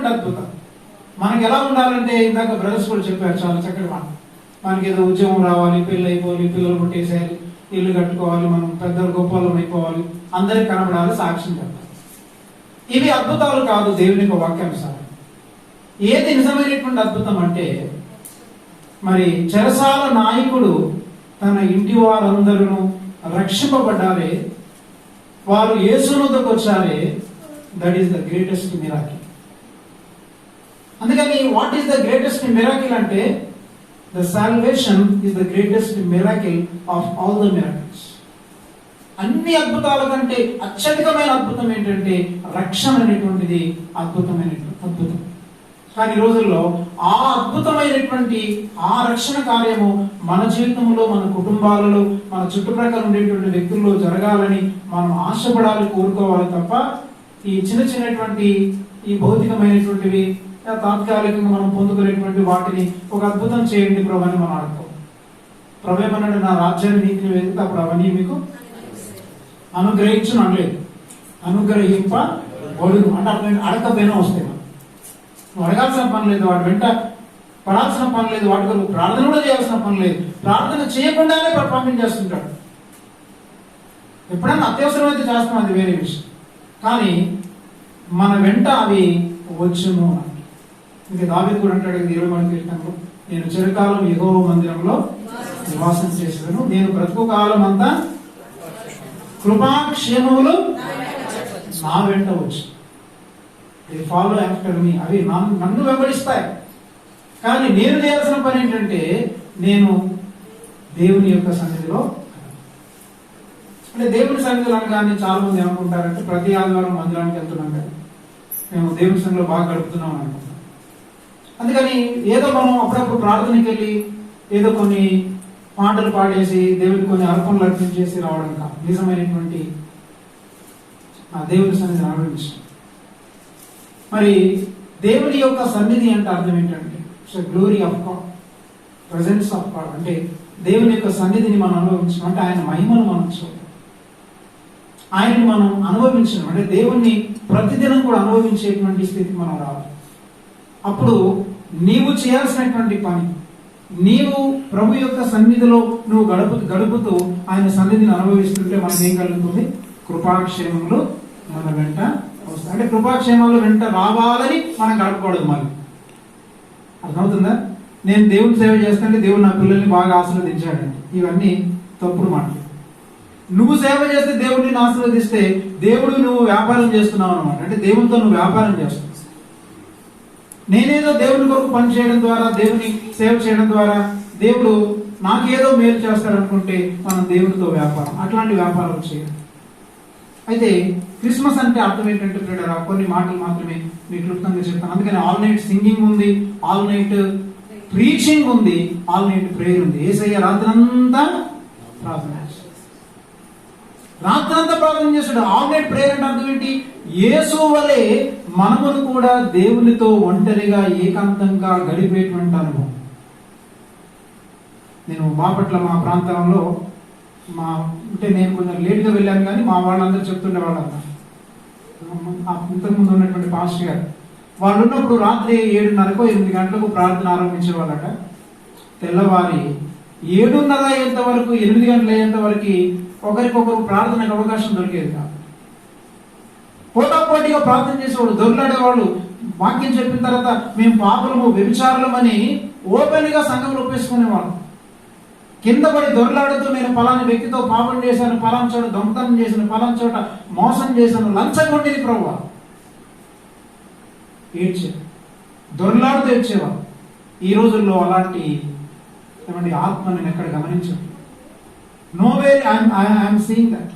నిజమైనటువంటి అద్భుతం. మనకి ఎలా ఉండాలంటే ఇందాక బ్రదర్స్ కూడా చెప్పారు చాలా చక్కటి మాట. మనకి ఏదో ఉద్యోగం రావాలి, పెళ్ళి అయిపోవాలి, పిల్లలు పుట్టేసేయాలి, ఇల్లు కట్టుకోవాలి, మనం పెద్దలు గొప్పలం అయిపోవాలి, అందరికి కనబడాలి, సాక్ష్యం చెప్పాలి. ఇవి అద్భుతాలు కాదు దేవుని యొక్క వాక్యానుసారం. ఏది నిజమైనటువంటి అద్భుతం అంటే, మరి చెరసాల నాయకుడు తన ఇంటి వారందరూ రక్షింపబడ్డారే, వారు యేసునొద్దకు వచ్చారే, that is the greatest miracle. అందుకని what is the greatest miracle అంటే, the salvation is the greatest miracle of all the miracles. అన్ని అద్భుతాల కంటే అత్యధికమైన అద్భుతం ఏంటంటే రక్షణ అనేటువంటిది అద్భుతమైనటువంటి అద్భుతం. కానీ ఈ రోజుల్లో ఆ అద్భుతమైనటువంటి ఆ రక్షణ కార్యము మన జీవితంలో, మన కుటుంబాలలో, మన చుట్టుప్రక్కల ఉండేటువంటి వ్యక్తుల్లో జరగాలని మనం ఆశపడాలి, కోరుకోవాలి తప్ప ఈ చిన్న చిన్నటువంటి ఈ భౌతికమైనటువంటివి తాత్కాలికంగా మనం పొందుకునేటువంటి వాటిని ఒక అద్భుతం చేయండి ప్రభు అని మనం అడుగుతాం. ప్రభు ఏమన్నాడు, నా రాజ్యాన్ని నీతిని వెతికితే అప్పుడు అవన్నీ మీకు అనుగ్రహించును అనలేదు, అనుగ్రహింపబడును అంటే అడగకపోయినా వస్తాయి. నువ్వు అడగాల్సిన పని లేదు, వాటి వెంట పడాల్సిన పని లేదు, వాటి కొరకు ప్రార్థన కూడా చేయాల్సిన పని లేదు. ప్రార్థన చేయకుండానే పంపించేస్తుంటాడు. ఎప్పుడైనా అత్యవసరమైతే చేస్తాం, అది వేరే విషయం. కానీ మన వెంట అవి వచ్చును. ఇంకా దావీదు కూడా అంటాడు 20వ కీర్తనలో, నేను చిరకాలం యెహోవా మందిరంలో నివాసం చేసేదను, నేను బ్రతుకు కాలం అంతా కృపాక్షేమములు నా వెంట వచ్చు. ఫాలో ఆఫ్టర్ మీ, అవి నన్ను వెంబడిస్తాయి. కానీ నేను చేయాల్సిన పని ఏంటంటే, నేను దేవుని యొక్క సన్నిధిలో, అంటే దేవుని సన్నిధిలో అనగానే చాలా మంది ఏమనుకుంటారంటే ప్రతి ఆదివారం మందిరానికి వెళ్తున్నాం కదా, మేము దేవుని సన్నిధిలో బాగా గడుపుతున్నాం అనుకుంటాం. అందుకని ఏదో మనం అప్పుడప్పుడు ప్రార్థనకి వెళ్ళి ఏదో కొన్ని పాటలు పాడేసి దేవుడికి కొన్ని అర్పణలు అర్పించేసి రావడం కాదు నిజమైనటువంటి ఆ దేవుని సన్నిధిని ఆరాధించడం. మరి దేవుని యొక్క సన్నిధి అంటే అర్థం ఏంటంటే glory of God, presence of God. అంటే దేవుని యొక్క సన్నిధిని మనం అనుభవించడం అంటే ఆయన మహిమను మనం చూడడం, ఆయన్ని మనం అనుభవించడం అంటే దేవుణ్ణి ప్రతిదినం కూడా అనుభవించేటువంటి స్థితికి మనం రావాలి. అప్పుడు నీవు చేయాల్సినటువంటి పని, నీవు ప్రభు యొక్క సన్నిధిలో నువ్వు గడుపుతూ ఆయన సన్నిధిని అనుభవిస్తుంటే మనకి ఏం కలుగుతుంది? కృపాక్షేమములు మన వెంట వస్తాయి. అంటే కృపాక్షేమాలు వెంట రావాలని మనం గడపకూడదు. మళ్ళీ అర్థమవుతుందా? నేను దేవుని సేవ చేస్తుంటే దేవుడు నా పిల్లల్ని బాగా ఆశీర్వదించాడండి, ఇవన్నీ తప్పుడు మాటలు. నువ్వు సేవ చేస్తే దేవుడిని ఆశీర్వదిస్తే దేవుడు నువ్వు వ్యాపారం చేస్తున్నావు అనమాట. అంటే దేవునితో నువ్వు వ్యాపారం చేస్తున్నావు. నేనేదో దేవుని కొరకు పని చేయడం ద్వారా, దేవుని సేవ చేయడం ద్వారా దేవుడు నాకేదో మేలు చేస్తాడనుకుంటే మనం దేవునితో వ్యాపారం, అట్లాంటి వ్యాపారం చేయాలి. అయితే క్రిస్మస్ అంటే అర్థం ఏంటంటే కొన్ని మాటలు మాత్రమే మీకు క్లుప్తంగా చెప్తాను. అందుకని ఆల్ నైట్ సింగింగ్ ఉంది, ఆల్ నైట్ ప్రీచింగ్ ఉంది, ఆల్ నైట్ ప్రేయర్ ఉంది. యేసయ్య రాత్రంతా ప్రార్థన చేస్తాడు, రాత్రంతా ప్రార్థన చేస్తాడు. ఆల్ నైట్ ప్రేయర్ అంటే అర్థం ఏంటి? యేసు వలె మనమును కూడా దేవునితో ఒంటరిగా ఏకాంతంగా గడిపేటువంటి అనుభవం. నేను బాపట్ల మా ప్రాంతంలో అంటే నేను కొంచెం లేట్గా వెళ్ళాను, కానీ మా వాళ్ళందరూ చెప్తుండే వాళ్ళంతా, ఇంతకుముందు ఉన్నటువంటి పాస్టర్ గారు వాళ్ళు ఉన్నప్పుడు రాత్రి 7:30కో 8 గంటలకు ప్రార్థన ఆరంభించే వాళ్ళట. తెల్లవారి 7:30 అయ్యేంత వరకు, 8 గంటలు అయ్యేంత వరకు ఒకరికొకరు ప్రార్థనకు అవకాశం దొరికేది కాదు. పోటాపోటీగా ప్రార్థన చేసేవాడు, దొర్లాడేవాళ్ళు. వాక్యం చెప్పిన తర్వాత మేము పాపలము, వ్యభిచారులమని ఓపెన్ గా సంఘంలో ఒప్పేసుకునేవాళ్ళు. కింద పడి దొరలాడుతూ నేను పలాని వ్యక్తితో పాపం చేశాను, పలానా చోట దొంగతనం చేశాను, పలానా చోట మోసం చేశాను, లంచం కొట్టింది ప్రభువా, ఏడ్చాను, దొరలాడుతూ ఏడ్చేవాళ్ళు. ఈ రోజుల్లో అలాంటి ఆత్మ నేను ఎక్కడ గమనించాను. Nowhere I'm seeing that.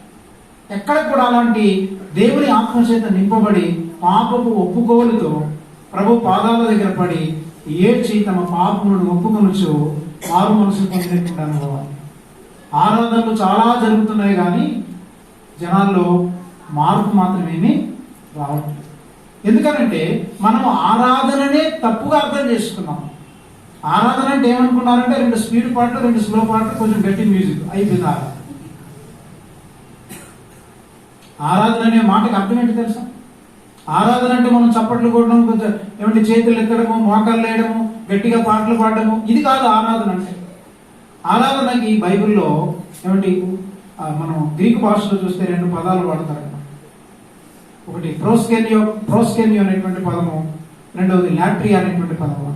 ఎక్కడ కూడా అలాంటి దేవుని ఆత్మచేత నింపబడి పాపపు ఒప్పుకోలుతో ప్రభు పాదాల దగ్గర పడి ఏడ్చి తమ పాపములను ఒప్పుకొనుచు మారు మనసు పొందినటువంటి అనుభవాలు. ఆరాధనలు చాలా జరుగుతున్నాయి, కానీ జనాల్లో మార్పు మాత్రం ఏమీ రావట్లేదు. ఎందుకనంటే మనం ఆరాధననే తప్పుగా అర్థం చేసుకున్నాం. ఆరాధన అంటే ఏమనుకున్నారంటే 2 స్పీడ్ పాటలు, 2 స్లో పాటలు, కొంచెం గట్టి మ్యూజిక్ అయిపోయింది ఆరాధన. ఆరాధన అనే మాటకు అర్థం ఏంటి తెలుసా? ఆరాధన అంటే మనం చప్పట్లు కొట్టడం, కొంచెం ఏమంటే చేతులు ఎత్తడము, మోకాళ్ళు వేయడము, గట్టిగా పాటలు పాడడము, ఇది కాదు ఆరాధన అంటే. ఆరాధనకి బైబిల్లో ఏమంటే మనం గ్రీకు భాషలో చూస్తే 2 పదాలు వాడతారు. ఒకటి ప్రోస్కెన్యో అనేటువంటి పదము, రెండవది లాట్రియా అనేటువంటి పదము.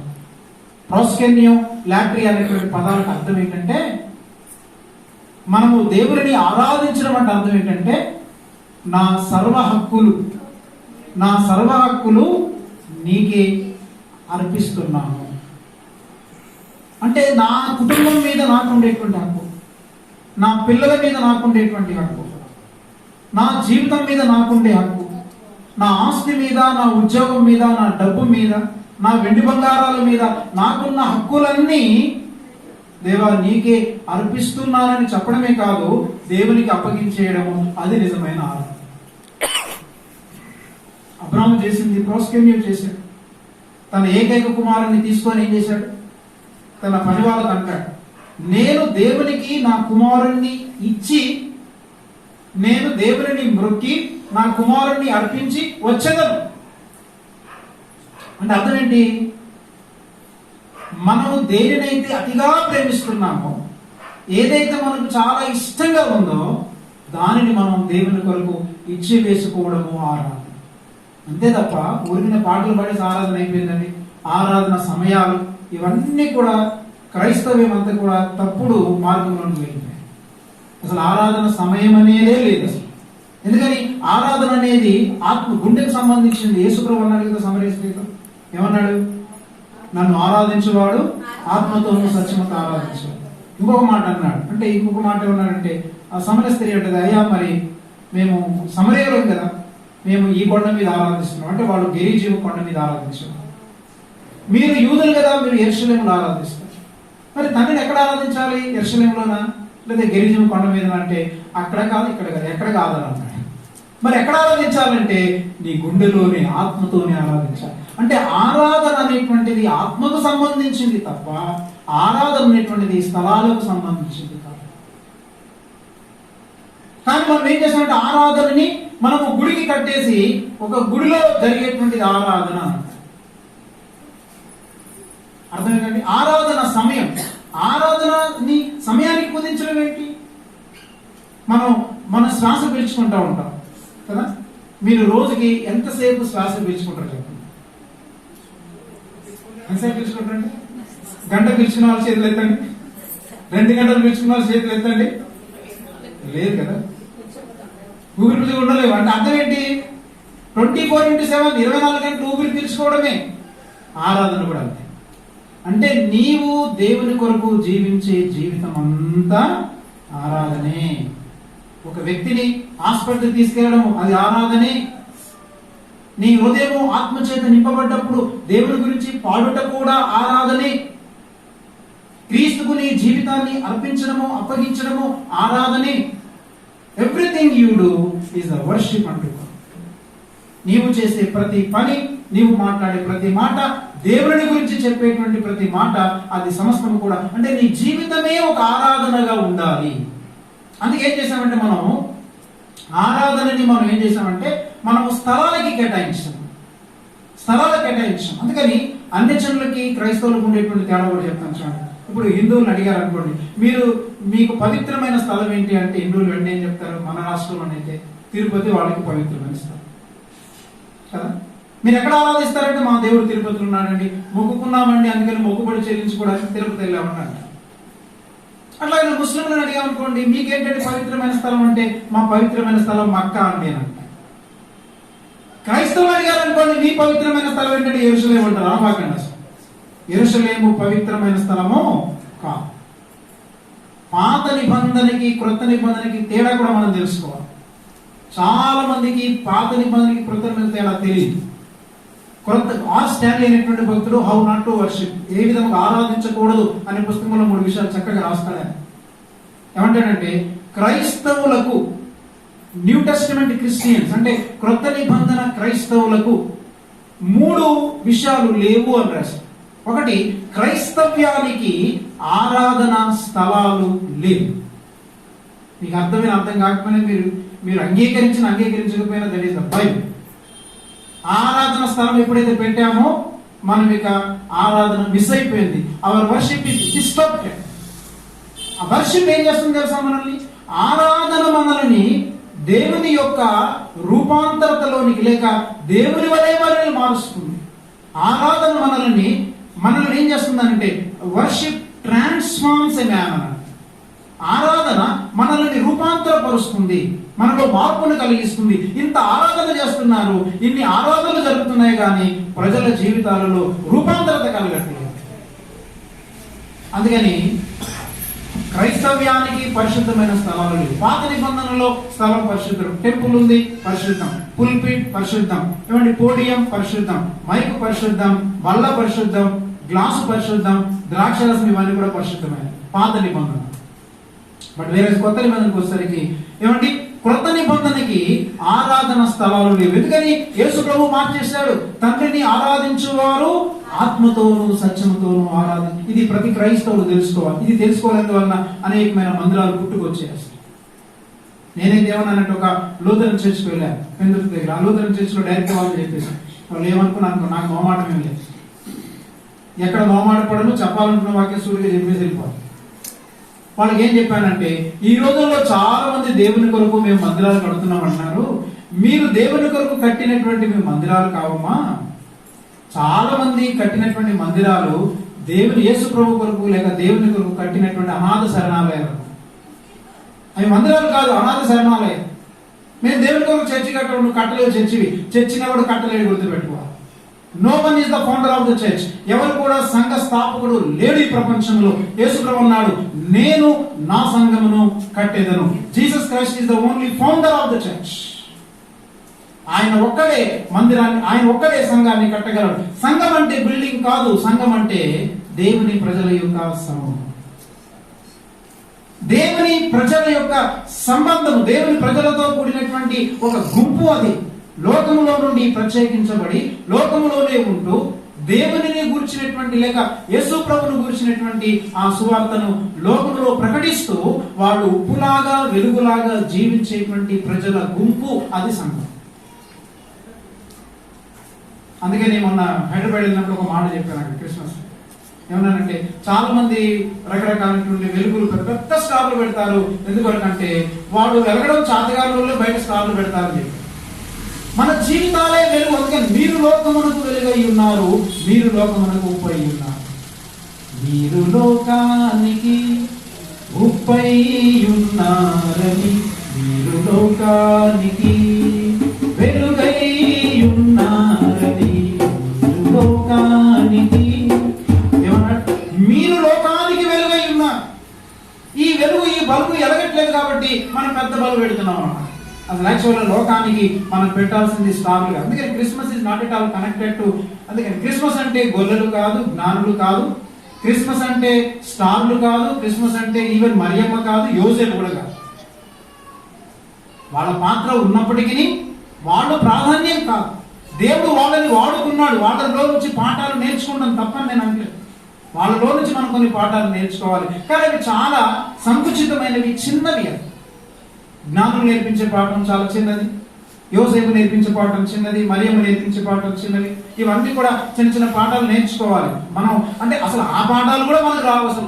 ప్రోస్కెన్యో, లాట్రియా అనేటువంటి పదాలకు అర్థం ఏంటంటే, మనము దేవుడిని ఆరాధించడం అంటే అర్థం ఏంటంటే, నా సర్వ హక్కులు నీకే అర్పిస్తున్నాను. అంటే నా కుటుంబం మీద నాకు ఉండేటువంటి హక్కు, నా పిల్లల మీద నాకు ఉండేటువంటి హక్కు, నా జీవితం మీద నాకుండే హక్కు, నా ఆస్తి మీద, నా ఉద్యోగం మీద, నా డబ్బు మీద, నా వెండి బంగారాల మీద నాకున్న హక్కులన్నీ దేవా నీకే అర్పిస్తున్నానని చెప్పడమే కాదు, దేవునికి అప్పగించేయడము, అది నిజమైన ఆరాధన. అబ్రాహాము చేసింది ప్రోస్కెన్యో చేశాడు. తన ఏకైక కుమారుని తీసుకొని ఏం చేశాడు? తన పని వాళ్ళకు అంటాడు, నేను దేవునికి నా కుమారుణ్ణి ఇచ్చి, నేను దేవుని మ్రొక్కి నా కుమారుణ్ణి అర్పించి వచ్చేదను. అంటే అర్థం ఏంటి? మనం దేనినైతే అతిగా ప్రేమిస్తున్నామో, ఏదైతే మనకు చాలా ఇష్టంగా ఉందో, దానిని మనం దేవుని కొరకు ఇచ్చి వేసుకోవడము ఆరాధన. అంతే తప్ప ఊరికిన పాటలు పాడేసి ఆరాధన అయిపోయిందండి. ఆరాధన సమయాలు ఇవన్నీ కూడా క్రైస్తవ్యం అంతా కూడా తప్పుడు మార్గంలోకి వెళ్ళిపోయాయి. అసలు ఆరాధన సమయం అనేదే లేదు అసలు. ఎందుకని ఆరాధన అనేది ఆత్మ గుండెకు సంబంధించింది. యేసుప్రభువు అన్నాడు కదా సమరయ స్త్రీతో, ఏమన్నాడు? నన్ను ఆరాధించేవాడు ఆత్మతోనూ సత్యముతో ఆరాధించాడు. ఇంకొక మాట అన్నాడు. అంటే ఇంకొక మాట ఏమన్నాడంటే, ఆ సమరయ స్త్రీ అంటది, అయ్యా మరి మేము సమరయలో కదా, మేము ఈ కొండ మీద ఆరాధిస్తున్నాం. అంటే వాళ్ళు గెరిజీము కొండ మీద ఆరాధించారు. మీరు యూదులు కదా, మీరు యెరూషలేములో ఆరాధిస్తారు. మరి తండ్రిని ఎక్కడ ఆరాధించాలి? యెరూషలేములోనా లేదా గెరిజీము కొండ మీద? అంటే అక్కడ కాదు, ఇక్కడ కాదు, ఎక్కడ కాదని అన్నాడు. మరి ఎక్కడ ఆరాధించాలంటే నీ గుండెలోని ఆత్మతోనే ఆరాధించాలి. అంటే ఆరాధన అనేటువంటిది ఆత్మకు సంబంధించింది తప్ప ఆరాధన అనేటువంటిది స్థలాలకు సంబంధించింది కాదు. కానీ మనం ఏం చేస్తామంటే ఆరాధనని మనము గుడికి కట్టేసి ఒక గుడిలో జరిగేటువంటిది ఆరాధన అంటారు. అర్థమేంటండి? ఆరాధన సమయం, ఆరాధనని సమయానికి కుదించడం ఏంటి? మన శ్వాస పీల్చుకుంటూ ఉంటాం కదా. మీరు రోజుకి ఎంతసేపు శ్వాస పీల్చుకుంటారు చెప్పండి? ఎంతసేపు పీల్చుకుంటారండి? గంట పీల్చుకున్న వాళ్ళు చేతులు ఎత్తండి. 2 గంటలు పీల్చుకున్న వాళ్ళు చేతులు ఎత్తండి. లేదు కదా, ఊపిరి పీల్చుకు ఉండలేవు. అంటే అర్థం ఏంటి? 24/7 24 గంటలు ఊపిరి పీల్చుకోవడమే. ఆరాధన కూడా అంతే. అంటే నీవు దేవుని కొరకు జీవించే జీవితం అంతా ఆరాధనే. ఒక వ్యక్తిని హాస్పిటల్ తీసుకెళ్లడం అది ఆరాధనే. నీ హృదయము ఆత్మచేత నింపబడ్డప్పుడు దేవుని గురించి పాడుట కూడా ఆరాధనే. క్రీస్తుకు నీ జీవితాన్ని అర్పించడము, అప్పగించడము ఆరాధనే. Everything you do is a worship అంటూ. నీవు చేసే ప్రతి పని, నీవు మాట్లాడే ప్రతి మాట, దేవుని గురించి చెప్పేటువంటి ప్రతి మాట, అది సమస్తం కూడా అంటే నీ జీవితమే ఒక ఆరాధనగా ఉండాలి. అందుకే ఏం చేసామంటే మనం ఆరాధనని మనం ఏం చేసామంటే మనము స్థలాలకి కేటాయించాం. అందుకని అన్ని జనులకి క్రైస్తవులకు ఉండేటువంటి తేడా కూడా చెప్తాను చూడండి. ఇప్పుడు హిందువులను అడిగారు అనుకోండి, మీకు పవిత్రమైన స్థలం ఏంటి అంటే హిందువులు వెంటనే ఏం చెప్తారు? మన రాష్ట్రంలోనైతే తిరుపతి వాళ్ళకి పవిత్రమైన స్థలం కదా. మీరు ఎక్కడ ఆరాధిస్తారంటే మా దేవుడు తిరుపతిలో ఉన్నాడండి, మొక్కుకున్నామండి, అందుకని మొక్కుబడి చెల్లించుకోవడానికి తిరుపతి వెళ్ళామని. అట్లాగే ముస్లింలను అడిగామనుకోండి, మీకేంటంటే పవిత్రమైన స్థలం అంటే మా పవిత్రమైన స్థలం మక్కా అండి అని అంటారు. క్రైస్తవులు అడిగారనుకోండి, మీ పవిత్రమైన స్థలం ఏంటంటే యెరూషలేము అంటారు. అనమాకండి, అసలు యెరూషలేము పవిత్రమైన స్థలము కాదు. పాత నిబంధనకి క్రొత్త నిబంధనకి తేడా కూడా మనం తెలుసుకోవాలి. చాలా మందికి పాత నిబంధనకి క్రొత్త నిబంధన తేడా తెలియదు. ఆర్ స్టాన్లీ అనేటువంటి భక్తుడు హౌ నాట్ టు వర్షిప్, ఏ విధంగా ఆరాధించకూడదు అనే పుస్తకంలో 3 విషయాలు చక్కగా రాస్తాడు. ఏమంటాడంటే క్రైస్తవులకు, న్యూ టెస్టమెంట్ క్రిస్టియన్స్ అంటే క్రొత్త నిబంధన క్రైస్తవులకు 3 విషయాలు లేవు అని రాశాడు. ఒకటి, క్రైస్తవ్యానికి ఆరాధన స్థలాలు లేవు. మీకు అర్థం కాకపోయినా మీరు అంగీకరించకపోయినా దట్ ఈస్ ద బైబిల్. ఆరాధన స్థలం ఎప్పుడైతే పెట్టామో మనం ఇక ఆరాధన మిస్ అయిపోయింది. Hour worship is disturbed. ఆ వర్షిప్ ఏం చేస్తుంది తెలుసా? మనల్ని, ఆరాధన మనల్ని దేవుని యొక్క రూపాంతరతలోనికి లేక దేవుని వలె మనల్ని మారుస్తుంది. ఆరాధన మనల్ని ఏం చేస్తుందంటే వర్షిప్ ట్రాన్స్ఫార్మ్స్ ఎ మ్యాన్. ఆరాధన మనల్ని రూపాంతరపరుస్తుంది, మనలో మార్పును కలిగిస్తుంది. ఇంత ఆరాధన చేస్తున్నారు, ఇన్ని ఆరాధనలు జరుగుతున్నాయి, కానీ ప్రజల జీవితాలలో రూపాంతరత కలగట్లేదు. అందుకని క్రైస్తవ్యానికి పరిశుద్ధమైన స్థలాలు లేవు. పాత నిబంధనలో స్థలం పరిశుద్ధం, టెంపుల్ ఉంది పరిశుద్ధం, పుల్పిట్ పరిశుద్ధం, ఏమంటే పోడియం పరిశుద్ధం, మైక్ పరిశుద్ధం, బల్ల పరిశుద్ధం, గ్లాసు పరిశుద్ధం, ద్రాక్షరసం, ఇవన్నీ కూడా పరిశుద్ధమైన పాత నిబంధన. బట్ వేరే కొత్త నిబంధనకు వచ్చేసరికి ఏమంటే కొత్త నిబంధనకి ఆరాధన స్థలాలు లేవు. ఎందుకని? యేసు ప్రభు మార్చేశాడు, తండ్రిని ఆరాధించువారు ఆత్మతోనూ సత్యముతోనూ ఇది ప్రతి క్రైస్తవుడు తెలుసుకోవాలి. ఇది తెలుసుకోలేందువలన అనేకమైన మందిరాలు పుట్టుకొచ్చేస్తాయి. నేనైతే ఏమన్నానంటే ఒక లూథరన్ చర్చ్కి వెళ్ళాను పెందుకు దగ్గర. ఆ లూథరన్ చర్చ్ లో డైరెక్ట్ వాళ్ళు చెప్పేసి వాళ్ళు ఏమనుకున్నాను, నాకు మొహమాటం ఏం లేదు, ఎక్కడ మొహమాటపడను, చెప్పాలనుకున్న వాక్యం సూర్యుగా చెప్పేసి వెళ్ళిపోవాలి. వాళ్ళకి ఏం చెప్పానంటే, ఈ రోజుల్లో చాలా మంది దేవుని కొరకు మేము మందిరాలు కడుతున్నాం అంటున్నారు, మీరు దేవుని కొరకు కట్టినటువంటి మేము మందిరాలు కావమ్మా. చాలా మంది కట్టినటువంటి మందిరాలు దేవుని యేసు ప్రభు కొరకు లేక దేవుని కొరకు కట్టినటువంటి అనాథ శరణాలయాలు. అవి మందిరాలు కాదు, అనాథ శరణాలయం. మేము దేవుని కొరకు చర్చి కట్టడం, కట్టలేవు చర్చివి, చర్చిని ఎవడు కట్టలేడు, గుర్తుపెట్టుకోవాలి. No one is the founder of the church. ఎవరు కూడా సంఘ స్థాపకుడు లేడు ఈ ప్రపంచంలో. యేసు ప్రభు అన్నాడు, నేను నా సంఘమును కట్టేదను. Jesus Christ is the only founder of the church. ఆయన ఒక్కడే మందిరాన్ని, ఆయన ఒక్కడే సంఘాన్ని కట్టగలడు. సంఘం అంటే బిల్డింగ్ కాదు, సంఘం అంటే దేవుని ప్రజల యొక్క సమూహం, దేవుని ప్రజల యొక్క సంబంధం, దేవుని ప్రజలతో కూడినటువంటి ఒక గుంపు. అది లోకములో నుండి ప్రత్యేకించబడి లోకములోనే ఉంటూ దేవునిని గురించినటువంటి లేక యేసు ప్రభువును గురించినటువంటి ఆ సువార్తను లోకములో ప్రకటిస్తూ వాళ్ళు ఉప్పులాగా వెలుగులాగా జీవించేటువంటి ప్రజల గుంపు, అది సంఘం. అందుకే నేను మొన్న హైదరాబాద్ వెళ్ళినప్పుడు ఒక మాట చెప్పాను క్రిస్మస్. ఏమన్నానంటే, చాలా మంది రకరకాలైనటువంటి వెలుగులు పెద్ద స్టార్లు పెడతారు. ఎందుకంటే వాడు వెలగడం చాతగారులో బయట స్టార్లు పెడతారని చెప్పి. మన జీవితాలే వెలుగు. అందుకని మీరు లోకమునకు వెలుగై ఉన్నారు, మీరు లోకమునకు ఉప్పై ఉన్నారు. మీరు లోకానికి ఉప్పై ఉన్నారని, మీరు లోకానికి వెలుగై ఉన్నారని, మీరు లోకానికి ఏమన్నాడు? మీరు లోకానికి వెలుగై ఉన్నారు. ఈ వెలుగు, ఈ బల్బు ఎలగట్లేదు కాబట్టి మనం పెద్ద బల్బు పెడుతున్నాం అన్నమాట. అసలు యాక్చువల్గా లోకానికి మనం పెట్టాల్సింది స్టార్లు కాదు. అందుకని Christmas is not at all connected to. అందుకని క్రిస్మస్ అంటే గొల్లలు కాదు, జ్ఞానులు కాదు, క్రిస్మస్ అంటే స్టార్లు కాదు, క్రిస్మస్ అంటే ఈవెన్ మరియమ్మ కాదు, యోసేపు కూడా కాదు. వాళ్ళ పాత్ర ఉన్నప్పటికీ వాళ్ళు ప్రాధాన్యం కాదు. దేవుడు వాళ్ళని వాడుకున్నాడు, వాళ్ళలో నుంచి పాఠాలు నేర్చుకుంటాం తప్పని నేను అనలేదు. వాళ్ళలో నుంచి మనం కొన్ని పాఠాలు నేర్చుకోవాలి, కానీ అవి చాలా సంకుచితమైనవి, చిన్నవి. అది జ్ఞానులు నేర్పించే పాఠం చాలా చిన్నది, యోసేపు నేర్పించే పాఠం చిన్నది, మరియమ్మ నేర్పించే పాఠం చిన్నది. ఇవన్నీ కూడా చిన్న చిన్న పాఠాలు నేర్చుకోవాలి మనం. అంటే అసలు ఆ పాఠాలు కూడా మనకు రావు. అసలు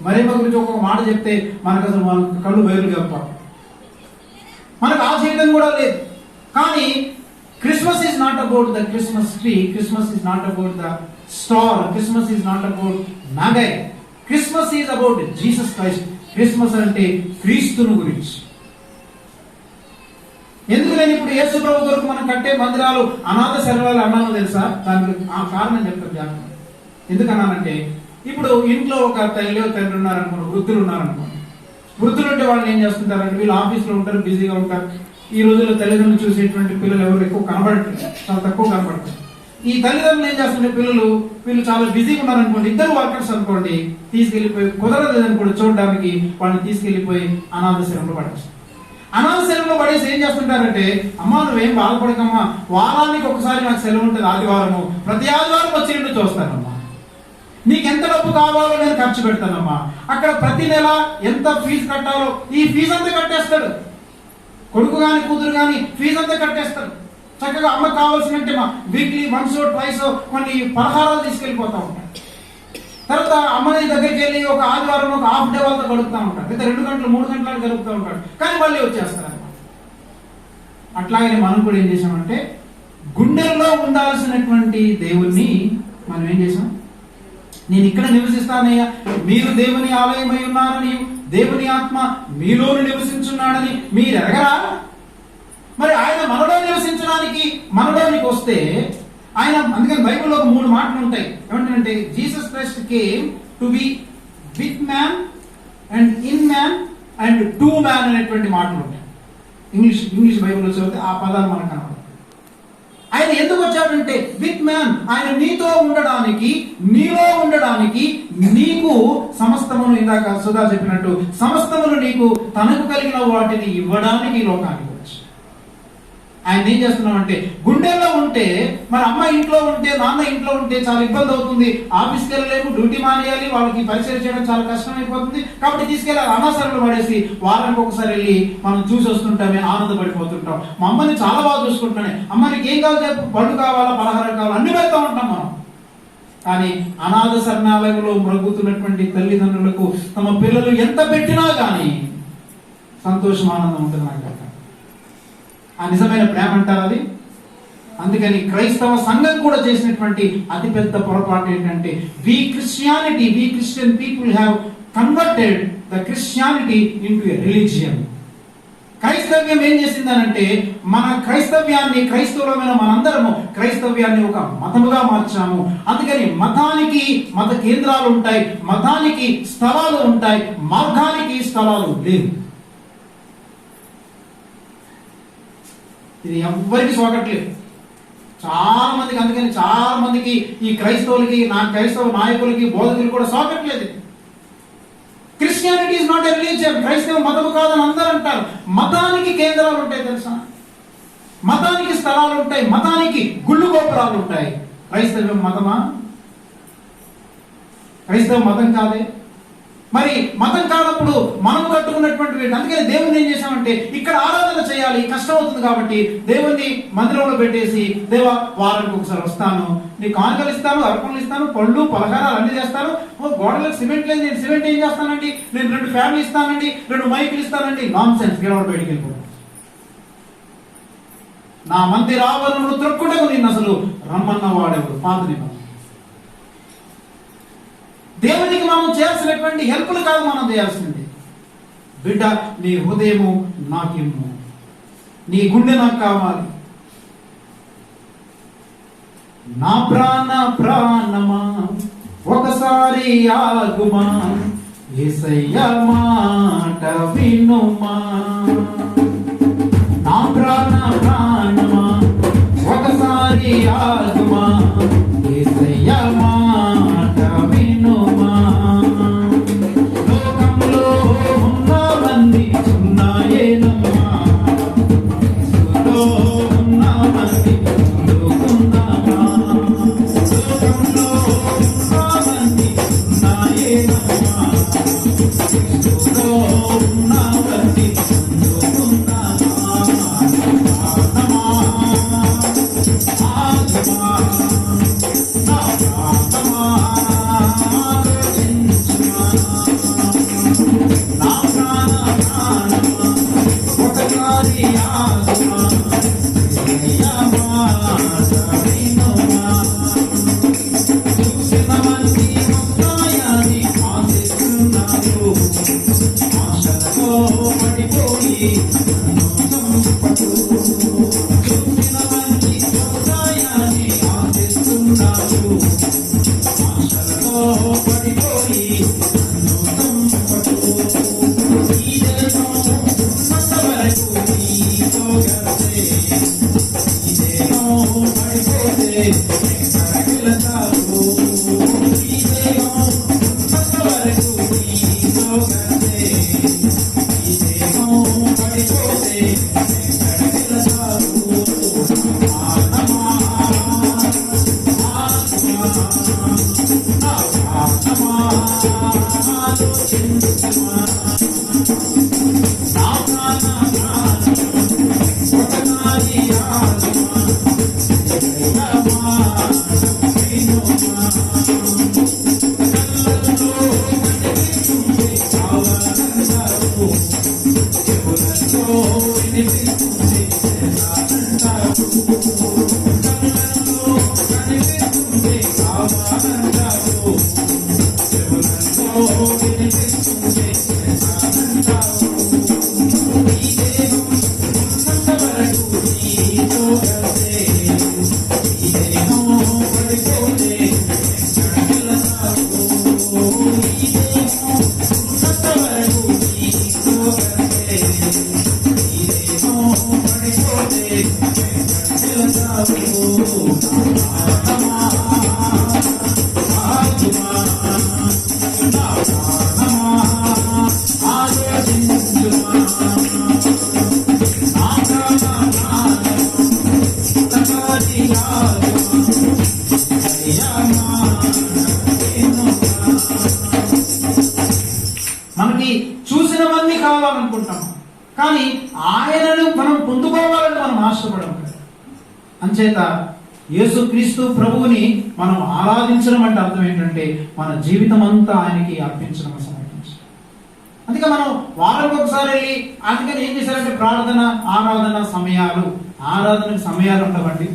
మరియమ్మ గురించి ఒక్కొక్క మాట చెప్తే మనకు అసలు మన కళ్ళు వేరు గొప్ప, మనకు ఆ జీవితం కూడా లేదు. కానీ Christmas is not about the Christmas tree, Christmas is not about the star, Christmas is not about నాగై, Christmas is about Jesus Christ. Christmas అంటే క్రీస్తును గురించి. ఎందుకు నేను ఇప్పుడు యేసు ప్రభు కొరకు మనం కట్టే మందిరాలు అనాథ శరణాలు అన్నానో తెలుసా? దానికి ఆ కారణం చెప్తాను జాగ్రత్త. ఎందుకన్నానంటే, ఇప్పుడు ఇంట్లో ఒక తల్లి తండ్రి ఉన్నారనుకోండి, వృద్ధులు ఉన్నారనుకోండి. వృద్ధులు అంటే వాళ్ళు ఏం చేస్తుంటారంటే, వీళ్ళు ఆఫీస్లో ఉంటారు, బిజీగా ఉంటారు. ఈ రోజుల్లో తల్లిదండ్రులు చూసేటువంటి పిల్లలు ఎవరు ఎక్కువ కనబడట్లేదు, చాలా తక్కువ కనబడతారు. ఈ తల్లిదండ్రులు ఏం చేస్తుంటే, వీళ్ళు చాలా బిజీగా ఉన్నారనుకోండి, ఇద్దరు వర్కర్స్ అనుకోండి, తీసుకెళ్లిపోయి కుదరలేదు అనుకోండి చూడడానికి, వాళ్ళని తీసుకెళ్లిపోయి అనాథ శరణలో పడేస్తారు. అనాథ సెలవులో పడేసి ఏం చేస్తుంటారంటే, అమ్మా నువ్వేం బాధపడకమ్మా, వారానికి ఒకసారి నాకు సెలవు ఉంటుంది, ఆదివారము, ప్రతి ఆదివారం వచ్చి నిన్ను చూస్తానమ్మా, నీకెంత డబ్బు కావాలో నేను ఖర్చు పెడతానమ్మా, అక్కడ ప్రతి నెల ఎంత ఫీజు కట్టాలో ఈ ఫీజు అంతా కట్టేస్తాడు. కొడుకు కానీ కూతురు కానీ ఫీజు అంతా కట్టేస్తాడు. చక్కగా అమ్మకు కావాల్సినట్టే వీక్లీ వన్స్ ట్వైస్ కొన్ని పలహారాలు తీసుకెళ్ళిపోతూ ఉంటారు. తర్వాత అమ్మని దగ్గరికి వెళ్ళి ఒక ఆదివారం ఒక హాఫ్ డే వాళ్ళతో గడుపుతూ ఉంటారు, లేదా 2 గంటలు 3 గంటలు గడుపుతూ ఉంటాడు, కానీ మళ్ళీ వచ్చేస్తారు అనమాట. అట్లాగే మనం కూడా ఏం చేసామంటే గుండెల్లో ఉండాల్సినటువంటి దేవుణ్ణి మనం ఏం చేసాం, నేను ఇక్కడ నివసిస్తానయ్యా, మీరు దేవుని ఆలయమై ఉన్నారని, దేవుని ఆత్మ మీలోను నివసించున్నాడని మీరు ఎరగరా? మరి ఆయన మనలో నివసించడానికి మనలోనికి వస్తే ఆయన, అందుకని బైబిల్లో 3 మాటలు ఉంటాయి. ఏమంటే Jesus Christ came to be with man and in man and to man అనేటువంటి మాటలు ఉంటాయి. ఇంగ్లీష్ బైబిల్లో చదివితే ఆ పదాలు మనకు కనపడతాయి. ఆయన ఎందుకు వచ్చాడంటే విత్ మ్యాన్, ఆయన నీతో ఉండడానికి, నీలో ఉండడానికి, నీకు సమస్తమును, ఇందాక సుధా చెప్పినట్టు సమస్తమును నీకు తనకు కలిగిన వాటిని ఇవ్వడానికి ఈ లోకానికి వచ్చి ఆయన ఏం చేస్తున్నామంటే గుండెల్లో ఉంటే, మరి అమ్మ ఇంట్లో ఉంటే, నాన్న ఇంట్లో ఉంటే చాలా ఇబ్బంది అవుతుంది. ఆఫీస్కి వెళ్ళలేము, డ్యూటీ మానేయాలి, వాళ్ళకి పరిచయం చేయడం చాలా కష్టం అయిపోతుంది. కాబట్టి తీసుకెళ్ళి అనాసరలు పడేసి వారానికి ఒకసారి వెళ్ళి మనం చూసి వస్తుంటామే, ఆనందపడిపోతుంటాం. మా అమ్మని చాలా బాగా చూసుకుంటున్నానే, అమ్మనికి ఏం కావాలి చెప్పు, పళ్ళు కావాలా, పలహారం కావాలా, అన్ని పెడతా ఉంటాం మనం. కానీ అనాథ శరణాలయంలో మ్రగుతున్నటువంటి తల్లిదండ్రులకు తమ పిల్లలు ఎంత పెట్టినా కానీ సంతోషం, ఆనందం ఉంటుంది నాకు. ఆ నిజమైన ప్రేమ అంటారు అది. అందుకని క్రైస్తవ సంఘం కూడా చేసినటువంటి అతిపెద్ద పొరపాటు ఏంటంటే we Christian people have converted the Christianity into a religion. క్రైస్తవ్యం ఏం చేసిందనంటే మన క్రైస్తవ్యాన్ని, క్రైస్తవులమైన మనందరము క్రైస్తవ్యాన్ని ఒక మతముగా మార్చాము. అందుకని మతానికి మత కేంద్రాలు ఉంటాయి, మతానికి స్థలాలు ఉంటాయి, మార్గానికి స్థలాలు లేవు. ఇది ఎవ్వరికి సోకట్లేదు చాలా మందికి. అందుకని చాలా మందికి ఈ క్రైస్తవులకి, క్రైస్తవ నాయకులకి, బోధకులకి కూడా సోకట్లేదు. Christianity is not a religion, క్రైస్తవ మతము కాదని అందరూ అంటారు. మతానికి కేంద్రాలు ఉంటాయి తెలుసా, మతానికి స్థలాలు ఉంటాయి, మతానికి గుళ్ళు గోపురాలు ఉంటాయి. క్రైస్తవం మతమా? క్రైస్తవ మతం కాదే. మరి మతం కానప్పుడు మనం కట్టుకున్నటువంటి వీటి, అందుకని దేవుని ఏం చేశామంటే ఇక్కడ ఆరాధన చేయాలి, కష్టం అవుతుంది కాబట్టి దేవుణ్ణి మందిరంలో పెట్టేసి, దేవా వారానికి ఒకసారి వస్తాను, నీకు కానుకలు ఇస్తాను, అర్పణలు ఇస్తాను, పళ్ళు పలహారాలు అన్ని చేస్తాను, గోడలకు సిమెంట్ లేదు, నేను సిమెంట్ ఏం చేస్తానండి, నేను 2 ఫ్యాన్లు ఇస్తానండి, 2 మైకులు ఇస్తానండి. నాన్ సెన్స్, గెలవడు బయటికి వెళ్ళిపోతాను. నా మందిర ఆవరణను త్రొక్కుటకు నిన్ను అసలు రమ్మన్న వాడెవడు? పాత నిబంధన. దేవునికి మనం చేయాల్సినటువంటి హెల్ప్లు కాదు మనం చేయాల్సింది. బిడ్డ, నీ హృదయము నాకిమ్ము, నీ గుండె నాకు కావాలి. నా ప్రాణమా ఒకసారి ఆగుమా, యేసయ్య మాట వినుమా. నా ప్రాణమా ఒకసారి ఆగుమా, యేసయ్య మాట వినుమా. లోకంలో ఉన్నవన్నీ ఉన్నాయేనమ్మా, యేసులో ఉన్నవన్నీ పొందుకుందామా. లోకంలో ఉన్నవన్నీ ఉన్నాయేనమ్మా, యేసులో ఉన్నవన్నీ పొందుకుందామా. నా మనకి చూసినవన్నీ కావాలనుకుంటాం, కానీ ఆయనను మనం పొందుకోవాలని మనం ఆశపడం. అంచేత యేసుక్రీస్తు ప్రభువుని మనం ఆరాధించడం అంటే అర్థం ఏంటంటే మన జీవితం అంతా ఆయనకి అర్పించడం, సమర్పించడం. అందుకే మనం వారానికి ఒకసారి వెళ్ళి, అందుకని ఏం చేశారంటే ప్రార్థన ఆరాధన సమయాలు, ఆరాధనకు సమయాలు ఉండవండి,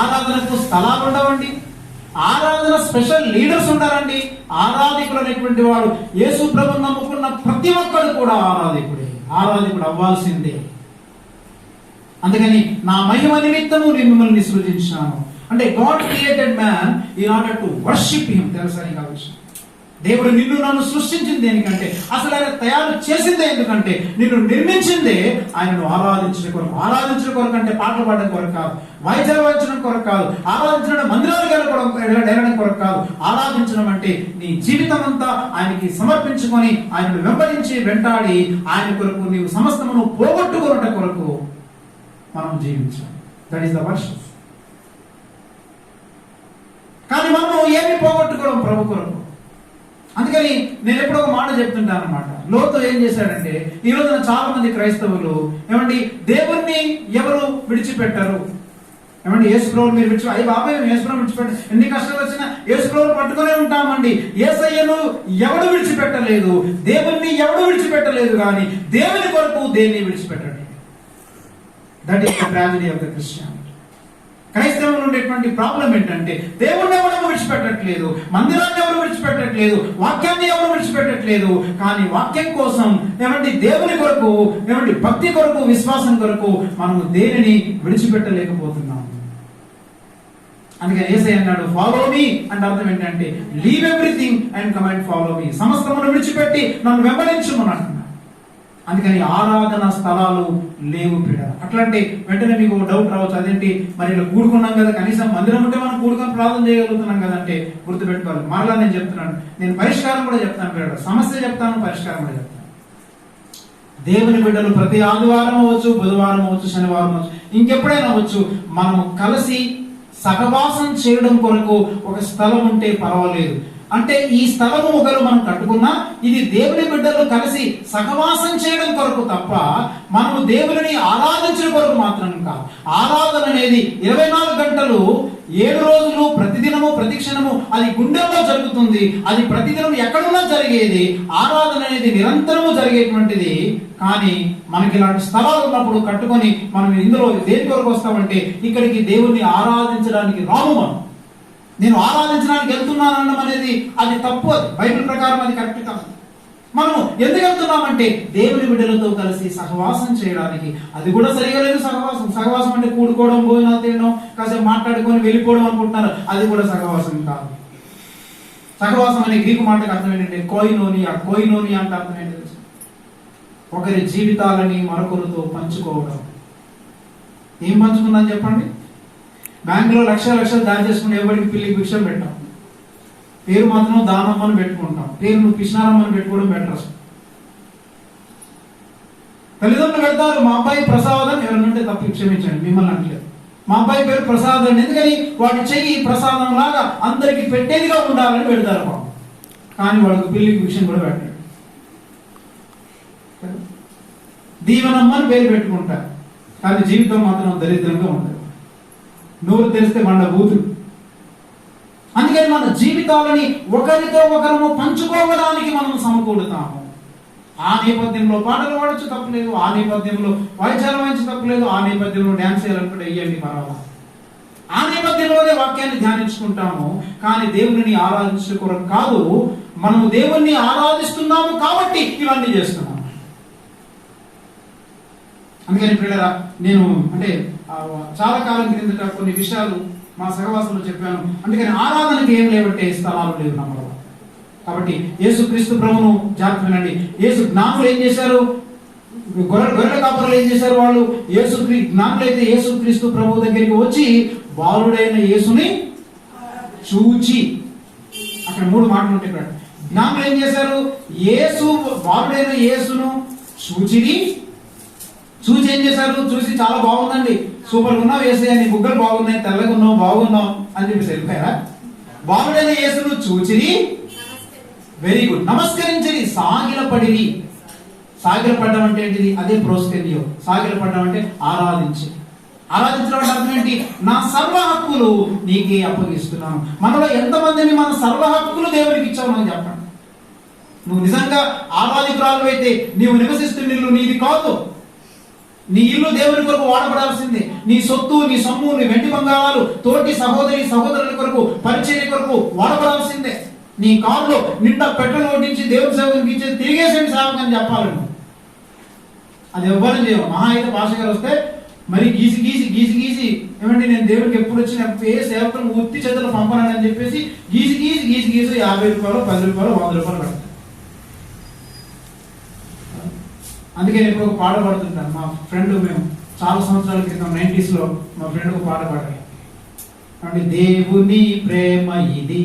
ఆరాధనకు స్థలాలు ఉండవండి, ఆరాధన స్పెషల్ లీడర్స్ ఉండాలండి. ఆరాధికుడు అనేటువంటి వాడు యేసు ప్రభువుని నమ్ముకున్న ప్రతి ఒక్కడు కూడా ఆరాధికుడు అవ్వాల్సిందే. అందుకని నా మహిమ నిమిత్తము నేను మిమ్మల్ని సృజించాను అంటే God created man in order to worship him. తెలుసా నీకు ఆ విషయం? దేవుడు నిన్ను నన్ను సృష్టించింది దేనికంటే, అసలు ఆయన తయారు చేసిందే ఎందుకంటే, నిన్ను నిర్మించిందే ఆయనను ఆరాధించడం కొరకు. ఆరాధించడం కొరకు అంటే పాటలు పాడడం కొరకు కాదు, వాయిద్యాలు వాయించడం కొరకు కాదు, ఆరాధించడం మందిరాలకు వెళ్ళడం కొరకు కాదు. ఆరాధించడం అంటే నీ జీవితం అంతా ఆయనకి సమర్పించుకొని ఆయనను వెంబడించి వెంటాడి ఆయన కొరకు నీవు సమస్తమును పోగొట్టుకున్నట కొరకు మనం జీవించాలి. That is the worship. కానీ మనం ఏమి పోగొట్టుకోవడం ప్రభు కొరకు. అందుకని నేను ఎప్పుడో ఒక మాట చెప్తుంటాను అనమాట. లోతు ఏం చేశాడంటే, ఈ రోజున చాలా మంది క్రైస్తవులు ఏమండి దేవుణ్ణి ఎవరు విడిచిపెట్టారు, ఏమండి యేసు ప్రభువుని మీరు అయ్యి బాబాయ్ యేసు ప్రభువుని విడిచిపెట్టారు, ఎన్ని కష్టాలు వచ్చినా యేసు ప్రభువుని పట్టుకునే ఉంటామండి. యేసయ్యను ఎవడు విడిచిపెట్టలేదు, దేవుణ్ణి ఎవడు విడిచిపెట్టలేదు, కానీ దేవుని కొరకు దేన్ని విడిచిపెట్టండి. That is the tragedy of the Christianity. క్రైస్తవంలో ఉండేటువంటి ప్రాబ్లం ఏంటంటే, దేవుణ్ణి ఎవరు విడిచిపెట్టట్లేదు, మందిరాన్ని ఎవరు విడిచిపెట్టట్లేదు, వాక్యాన్ని ఎవరు విడిచిపెట్టట్లేదు, కానీ వాక్యం కోసం ఏమంటే దేవుని కొరకు, ఏమంటే భక్తి కొరకు, విశ్వాసం కొరకు మనము దేనిని విడిచిపెట్టలేకపోతున్నాము. అందుకని యేసయ్య అన్నాడు ఫాలో మీ అంటే అర్థం ఏంటంటే leave everything and come and follow me. సమస్తమును విడిచిపెట్టి నన్ను వెంబడించుమని అంటున్నాడు. అందుకని ఆరాధన స్థలాలు లేవు ప్రియ. అట్లాంటి వెంటనే మీకు డౌట్ రావచ్చు, అదేంటి మరి ఇలా కూడుకున్నాం కదా, కనీసం మందిరం ఉంటే మనం కూడుకొని ప్రార్థన చేయగలుగుతున్నాం కదంటే గుర్తుపెట్టుకోవాలి. మరలా నేను చెప్తున్నాను, నేను పరిష్కారం కూడా చెప్తాను ప్రియ, సమస్య చెప్తాను, పరిష్కారం కూడా చెప్తాను. దేవుని బిడ్డలు ప్రతి ఆదివారం అవ్వచ్చు, బుధవారం అవ్వచ్చు, శనివారం అవ్వచ్చు, ఇంకెప్పుడైనా అవ్వచ్చు, మనం కలిసి సహవాసం చేయడం కొరకు ఒక స్థలం ఉంటే పర్వాలేదు. అంటే ఈ స్థలము ఒకరు మనం కట్టుకున్నా ఇది దేవుని బిడ్డలు కలిసి సహవాసం చేయడం కొరకు తప్ప మనము దేవుని ఆరాధించడం కొరకు మాత్రం కాదు. ఆరాధన అనేది 24 గంటలు 7 రోజులు ప్రతిదినము ప్రతిక్షణము అది గుండెల్లో జరుగుతుంది. అది ప్రతిదినం ఎక్కడున్నా జరిగేది. ఆరాధన అనేది నిరంతరము జరిగేటువంటిది. కానీ మనకి ఇలాంటి స్థలాలు ఉన్నప్పుడు కట్టుకొని మనం ఇందులో దేని కొరకు వస్తామంటే ఇక్కడికి దేవుణ్ణి ఆరాధించడానికి రాము. నేను ఆరాధించడానికి వెళ్తున్నాను అనడం అనేది అది తప్పు. అది బైబిల్ ప్రకారం అది కరెక్ట్ కాదు. మనం ఎందుకు వెళ్తున్నామంటే దేవుని బిడ్డలతో కలిసి సహవాసం చేయడానికి. అది కూడా సరిగా లేదు సహవాసం. సహవాసం అంటే కూడుకోవడం, భోజనాలు తినడం, కాసేపు మాట్లాడుకొని వెళ్ళిపోవడం అనుకుంటున్నారు. అది కూడా సహవాసం కాదు. సహవాసం అనే గ్రీకు మాటకు అర్థం ఏంటంటే కోయినోనియా. కోయినోనియా అంటే అర్థం ఏంటి తెలుసు? ఒకరి జీవితాలని మరొకరితో పంచుకోవడం. ఏం పంచుకున్నాను చెప్పండి? బ్యాంకులో లక్షలు దారి చేసుకుని ఎవరికి పిల్లికి భిక్షం పెట్టాం, పేరు మాత్రం దానమ్మని పెట్టుకుంటాం. పేరు నువ్వు పిష్నారమ్మని పెట్టుకోవడం బెటర్. తల్లిదండ్రులు పెడతారు మా అబ్బాయి ప్రసాద్ అని, ఎవరైనా ఉంటే తప్పి క్షమించండి, మిమ్మల్ని అంటలేదు. మా అబ్బాయి పేరు ప్రసాద్ అని, ఎందుకని వాడి చెయ్యి ప్రసాదం లాగా అందరికి పెట్టేదిగా ఉండాలని పెడతారు బాబు. కానీ వాడికి పిల్లికి భిక్షం కూడా పెట్టాడు. దీవెనమ్మని పేరు పెట్టుకుంటారు, కానీ జీవితం మాత్రం దరిద్రంగా ఉంటుంది. నోరు తెరిస్తే మండ బూతులు. మన జీవితాలని ఒకరితో ఒకరము పంచుకోవడానికి మనం సమకూడుతాము. ఆ నేపథ్యంలో పాటలు పాడచ్చు తప్పులేదు, ఆ నేపథ్యంలో వాయిద్యాలు వాయించు తప్పులేదు, ఆ నేపథ్యంలో డ్యాన్స్ చేయాలనుకుంటే వేయండి పర్వాలేదు. ఆ నేపథ్యంలోనే వాక్యాన్ని ధ్యానించుకుంటాము. కానీ దేవుని ఆరాధించే కొరకు కాదు, మనము దేవుణ్ణి ఆరాధిస్తున్నాము కాబట్టి ఇవన్నీ చేస్తున్నాము. అందుకని పిల్లరా, నేను అంటే చాలా కాలం క్రిందట కొన్ని విషయాలు మా సహవాసంలో చెప్పాను. అందుకని ఆరాధనకి ఏం లేవంటే స్థలాలు లేవు నమ్మడం. కాబట్టి యేసుక్రీస్తు ప్రభువును జాగ్రత్త వినండి. యేసు జ్ఞానులు ఏం చేశారు? గొర్రెల కాపరులు ఏం చేశారు? వాళ్ళు జ్ఞానులైతే యేసుక్రీస్తు ప్రభు దగ్గరికి వచ్చి బాలుడైన యేసుని చూచి, అక్కడ 3 మాటలు ఉంటాయి ఇక్కడ. జ్ఞానులు ఏం చేశారు? బాలుడైన యేసును చూచి ఏం చేశారు? చూసి చాలా బాగుందండి, సూపర్ ఉన్నావు యేసయ్య, నీ బుగ్గలు బాగున్నాయి, తెల్లగా ఉన్నావు, బాగున్నావు అని చెప్పేసి వెళ్ళిపోయారా? బాలుడైన యేసును చూచిరి, వెరీ గుడ్, నమస్కరించరి, సాగిలపడిరి. సాగిలపడడం అంటే ఏంటిది? అదే ప్రోస్కెలియో. సాగిలపడడం అంటే ఆరాధించడం అంటే అర్థం ఏంటి? నా సర్వ హక్కులు నీకే అప్పగిస్తున్నాను. మనలో ఎంతమందిని మన సర్వ హక్కులు దేవునికి ఇచ్చావు నాకు చెప్పండి. నువ్వు నిజంగా ఆరాధికురాలు అయితే నీవు నివసిస్తున్న ఇల్లు నీది కాదు. నీ ఇల్లు దేవుని కొరకు వాడబడాల్సిందే. నీ సొత్తు, నీ సొమ్ము, నీ వెండి బంగారాలు తోటి సహోదరుల కొరకు, పరిచర్య కొరకు వాడబడాల్సిందే. నీ కారులో నిండా పెట్రోల్ ఓటించి దేవుని సేవకునికి ఇచ్చేది తిరిగేసేది సేవకు అని చెప్పాలి. అది ఎవ్వరం చేయవు. మహా అయితే పాష గారు వస్తే మరి గీసి ఏమంటే నేను దేవుడికి ఎప్పుడు వచ్చిన ఏ సేవకులను ఉత్తి చేతులు పంపనని అని చెప్పేసి గీసి 50 రూపాయలు, 10 రూపాయలు, 100 రూపాయలు పెడతాను. అందుకే నేను ఇప్పుడు ఒక పాట పాడుతుంటాను. మా ఫ్రెండ్, మేము చాలా సంవత్సరాల క్రితం 90s లో మా ఫ్రెండ్ ఒక పాట పాడారు. అంటే దేవుని ప్రేమ ఇది,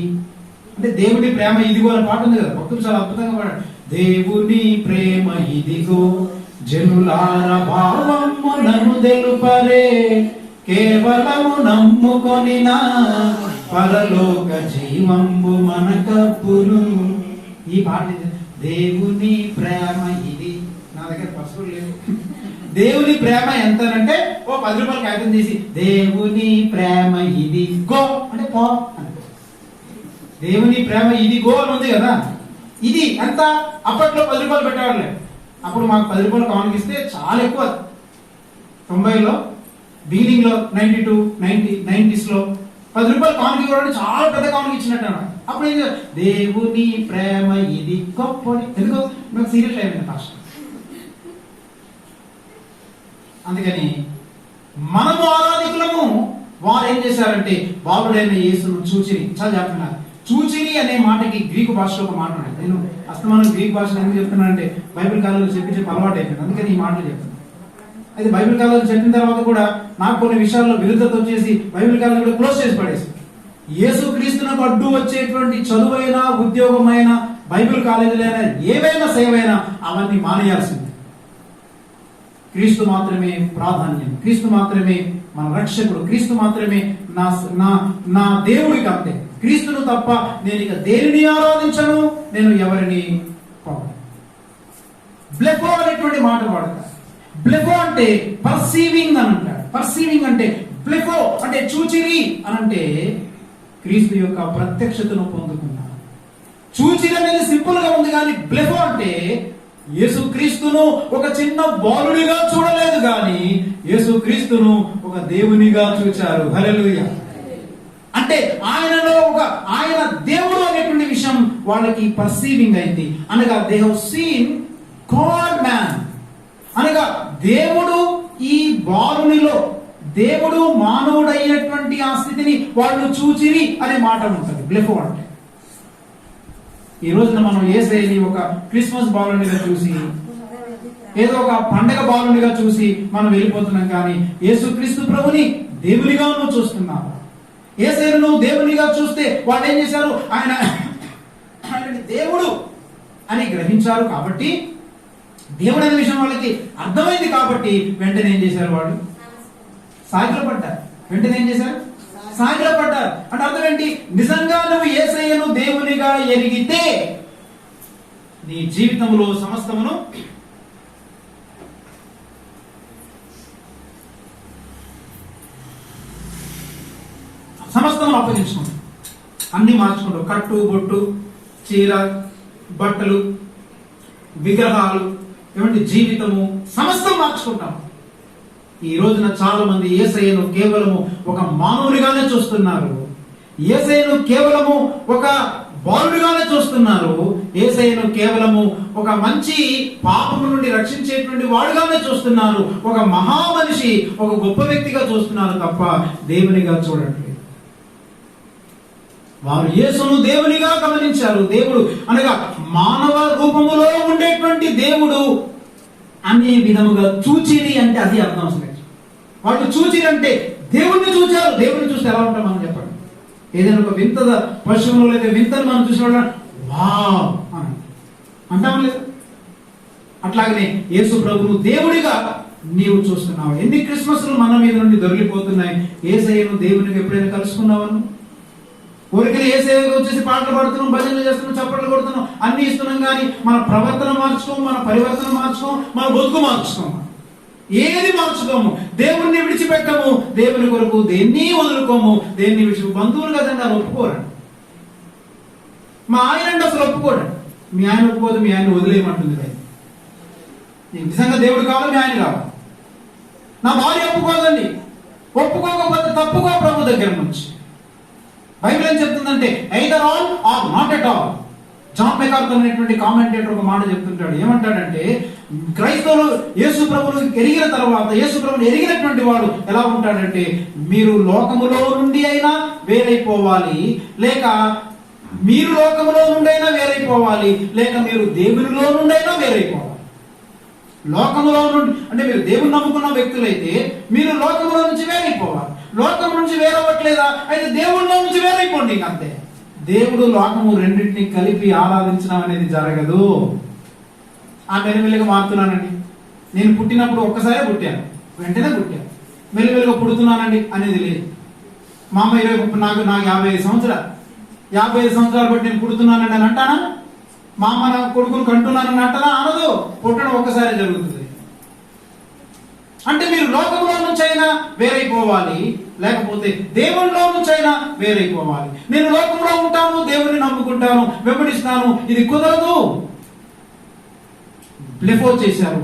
అంటే దేవుని ప్రేమ ఇదిగో అనే పాట ఉంది కదా, భక్తులు చాలా అద్భుతంగా పాడారు. దేవుని ప్రేమ ఇదిగో జనులార భావము నన్ను తెలుపరే, కేవలము నమ్ముకొనినా పరలోక జీవంబు మనకప్పును. ఈ పాట దేవుని ప్రేమ ఇది. నా దగ్గర పసుపు లేదు. దేవుని ప్రేమ ఎంతనంటే ఓ 10 రూపాయలు కాగితం తీసి దేవుని ప్రేమ ఇది గో అంటే పో. దేవుని ప్రేమ ఇది గో అని ఉంది కదా. ఇది ఎంత? అప్పట్లో 10 రూపాయలు పెట్టేవాళ్ళే. అప్పుడు మాకు 10 రూపాయలు కానుక ఇస్తే చాలా ఎక్కువ. 90లో బిగినింగ్ లో 92, 90s లో 10 రూపాయలు కానుక ఇవ్వడానికి చాలా పెద్ద కానుక ఇచ్చినట్టు అన్నమాట. అప్పుడు ఏం చేయాలి? దేవుని ప్రేమ ఇది గొప్ప. ఎందుకు? నాకు సీరియస్ అయింది ఫస్ట్. అందుకని మనము ఆరాధికులము. వారు ఏం చేశారంటే బాలుడైన యేసును చూచిరి. చాలా చెప్తున్నారు. చూచిరి అనే మాటకి గ్రీకు భాషలో ఒక మాట ఉంది. నేను అస్తమానం గ్రీక్ భాషలో ఎందుకు చెప్తున్నానంటే బైబిల్ కాలంలో చెప్పి అలవాటు అయిపోయింది. అందుకని ఈ మాటలు చెప్తున్నాను. అయితే బైబిల్ కాలంలో చెప్పిన తర్వాత కూడా నాకు కొన్ని విషయాల్లో విరుద్ధత వచ్చేసి బైబిల్ కాలం కూడా క్లోజ్ చేసి పడేసి, యేసు క్రీస్తునకు అడ్డు వచ్చేటువంటి చదువైనా, ఉద్యోగమైనా, బైబిల్ కాలేజీలైనా, ఏవైనా సేవైనా అవన్నీ మానేయాల్సింది. క్రీస్తు మాత్రమే ప్రాధాన్యం, క్రీస్తు మాత్రమే మన రక్షకుడు, క్రీస్తు మాత్రమే నా దేవుడికి అంతే. క్రీస్తును తప్ప నేను ఇక దేనిని ఆరాధించను, నేను ఎవరిని పొగడను. బ్లెఫో అనేటువంటి మాట వాడతారు. బ్లెఫో అంటే పర్సీవింగ్ అని అంటాడు. పర్సీవింగ్ అంటే బ్లెఫో అంటే చూచిరి అని అంటే క్రీస్తు యొక్క ప్రత్యక్షతను పొందుకున్నాను. చూచిరి అనేది సింపుల్ గా ఉంది, కానీ బ్లెఫో అంటే యేసుక్రీస్తును ఒక చిన్న బాలుడిగా చూడలేదు, కానీ యేసుక్రీస్తును ఒక దేవునిగా చూచారు. హల్లెలూయా. అంటే ఆయన దేవుడు అనేటువంటి విషయం వాళ్ళకి పర్సీవింగ్ అయింది. అనగా they have seen God man. అనగా దేవుడు ఈ బాలునిలో, దేవుడు మానవుడు అయినటువంటి ఆ స్థితిని వాళ్ళు చూచిరి అనే మాట ఉంటుంది బ్లెఫో అంటే. ఈ రోజున మనం యేసయ్యని ఒక క్రిస్మస్ బాలునిగా చూసి, ఏదో ఒక పండగ బాలునిగా చూసి మనం వెళ్ళిపోతున్నాం. కానీ యేసుక్రీస్తు ప్రభుని దేవునిగా నువ్వు చూస్తున్నావు. యేసయ్యను నువ్వు దేవునిగా చూస్తే వాళ్ళు ఏం చేశారు? ఆయన దేవుడు అని గ్రహించారు. కాబట్టి దేవుడు అనే విషయం వాళ్ళకి అర్థమైంది. కాబట్టి వెంటనే ఏం చేశారు? వాళ్ళు సాగిలపడ్డారు. వెంటనే ఏం చేశారు? సాగిలపడ్డారు. అంటే అర్థం ఏంటి? నిజంగా నువ్వు యేసయ్యను దేవునిగా ఎరిగితే నీ జీవితంలో సమస్తమును అప్పగించుకుంటావు. అన్ని మార్చుకుంటాం. కట్టు బొట్టు, చీర, బట్టలు, విగ్రహాలు, ఏమంటే జీవితము, సమస్తం మార్చుకుంటాం. ఈ రోజున చాలా మంది యేసయ్యను కేవలము ఒక మానవుడిగానే చూస్తున్నారు. యేసయ్యను కేవలము ఒక బాలుడిగానే చూస్తున్నారు. యేసయ్యను కేవలము ఒక మంచి పాపము నుండి రక్షించేటువంటి వాడుగానే చూస్తున్నారు. ఒక మహామనిషి, ఒక గొప్ప వ్యక్తిగా చూస్తున్నారు తప్ప దేవునిగా చూడట్లేదు. వారు యేసును దేవునిగా గమనించారు. దేవుడు అనగా మానవ రూపములో ఉండేటువంటి దేవుడు అనే విధముగా చూచిరి అంటే అది అర్థం. అసలు వాళ్ళు చూచిరి అంటే దేవుణ్ణి చూచారు. దేవుణ్ణి చూస్తే ఎలా ఉంటాం మనం చెప్పండి. ఏదైనా ఒక వింత పశువులు లేదా వింతను మనం చూసిన వావ్ అని అంటాం లేదు. అట్లాగనే యేసు ప్రభువు దేవుడిగా నీవు చూస్తున్నావు. ఎన్ని క్రిస్మస్లు మన మీద నుండి దొరికిపోతున్నాయి. యేసయ్యను దేవునికి ఎప్పుడైనా కలుసుకున్నావు? ఊరికే యేసయ్య వచ్చేసి పాటలు పాడుతున్నాం, భజనలు చేస్తున్నాం, చప్పట్లు కొడుతున్నాం, అన్ని ఇస్తున్నాం. కానీ మన ప్రవర్తన మార్చుకోము, మన పరివర్తన మార్చుకోము, మన బతుకు మార్చుకోము, ఏది మార్చుకోము. దేవుణ్ణి విడిచిపెట్టము, దేవుని కొరకు దేన్ని వదులుకోము. దేన్ని విడిచి బంధువులు కదండి, అది ఒప్పుకోరండి. మా ఆయన అసలు ఒప్పుకోడండి. మీ ఆయన ఒప్పుకోదు, మీ ఆయన వదిలేయమంటుంది. నీకు నిజంగా దేవుడు కావాలి, మీ ఆయన కావాలి. నా భార్య ఒప్పుకోదండి. ఒప్పుకోకపోతే తప్పుకో ప్రభు దగ్గర నుంచి. బైబిల్ ఏం చెప్తుందంటే either all or not at all. John MacArthur అనేటువంటి కామెంటేటర్ ఒక మాట చెప్తుంటాడు. ఏమంటాడంటే క్రైస్తవులు యేసు ప్రభువును ఎరిగిన తర్వాత, యేసు ప్రభువును ఎరిగినటువంటి వాడు ఎలా ఉంటాడంటే, మీరు లోకములో నుండి అయినా వేరైపోవాలి, లేక మీరు లోకములో నుండి అయినా వేరైపోవాలి, లేక మీరు దేవునిలో నుండి అయినా వేరైపోవాలి. లోకములో నుండి అంటే మీరు దేవుని నమ్ముకున్న వ్యక్తులైతే మీరు లోకములో నుంచి వేరైపోవాలి. లోకం నుంచి వేరవ్వట్లేదా? అయితే దేవుడిలో నుంచి వేరైపోండి. అంతే. దేవుడు లోకము రెండింటిని కలిపి ఆరాధించడం అనేది జరగదు. ఆ మెల్లిమెల్లిగా మారుతున్నానండి. నేను పుట్టినప్పుడు ఒక్కసారే పుట్టాను, వెంటనే పుట్టాను. మెల్లిమెల్లిగా పుడుతున్నానండి అనేది లేదు. మా అమ్మ 20 నాకు 55 సంవత్సరాలు 55 సంవత్సరాలు బట్టి నేను పుడుతున్నానండి అని అంటానా? మా అమ్మ నా కొడుకును కంటున్నానని అంటానా? అనదు. పుట్టడం ఒక్కసారి జరుగుతుంది. అంటే మీరు లోకంలో నుంచి అయినా వేరైపోవాలి, లేకపోతే దేవునిలో నుంచి అయినా వేరైపోవాలి. నేను లోకంలో ఉంటాను, దేవుని నమ్ముకుంటాను, వెంబడిస్తాను, ఇది కుదరదు. బ్లెఫో చేశారు.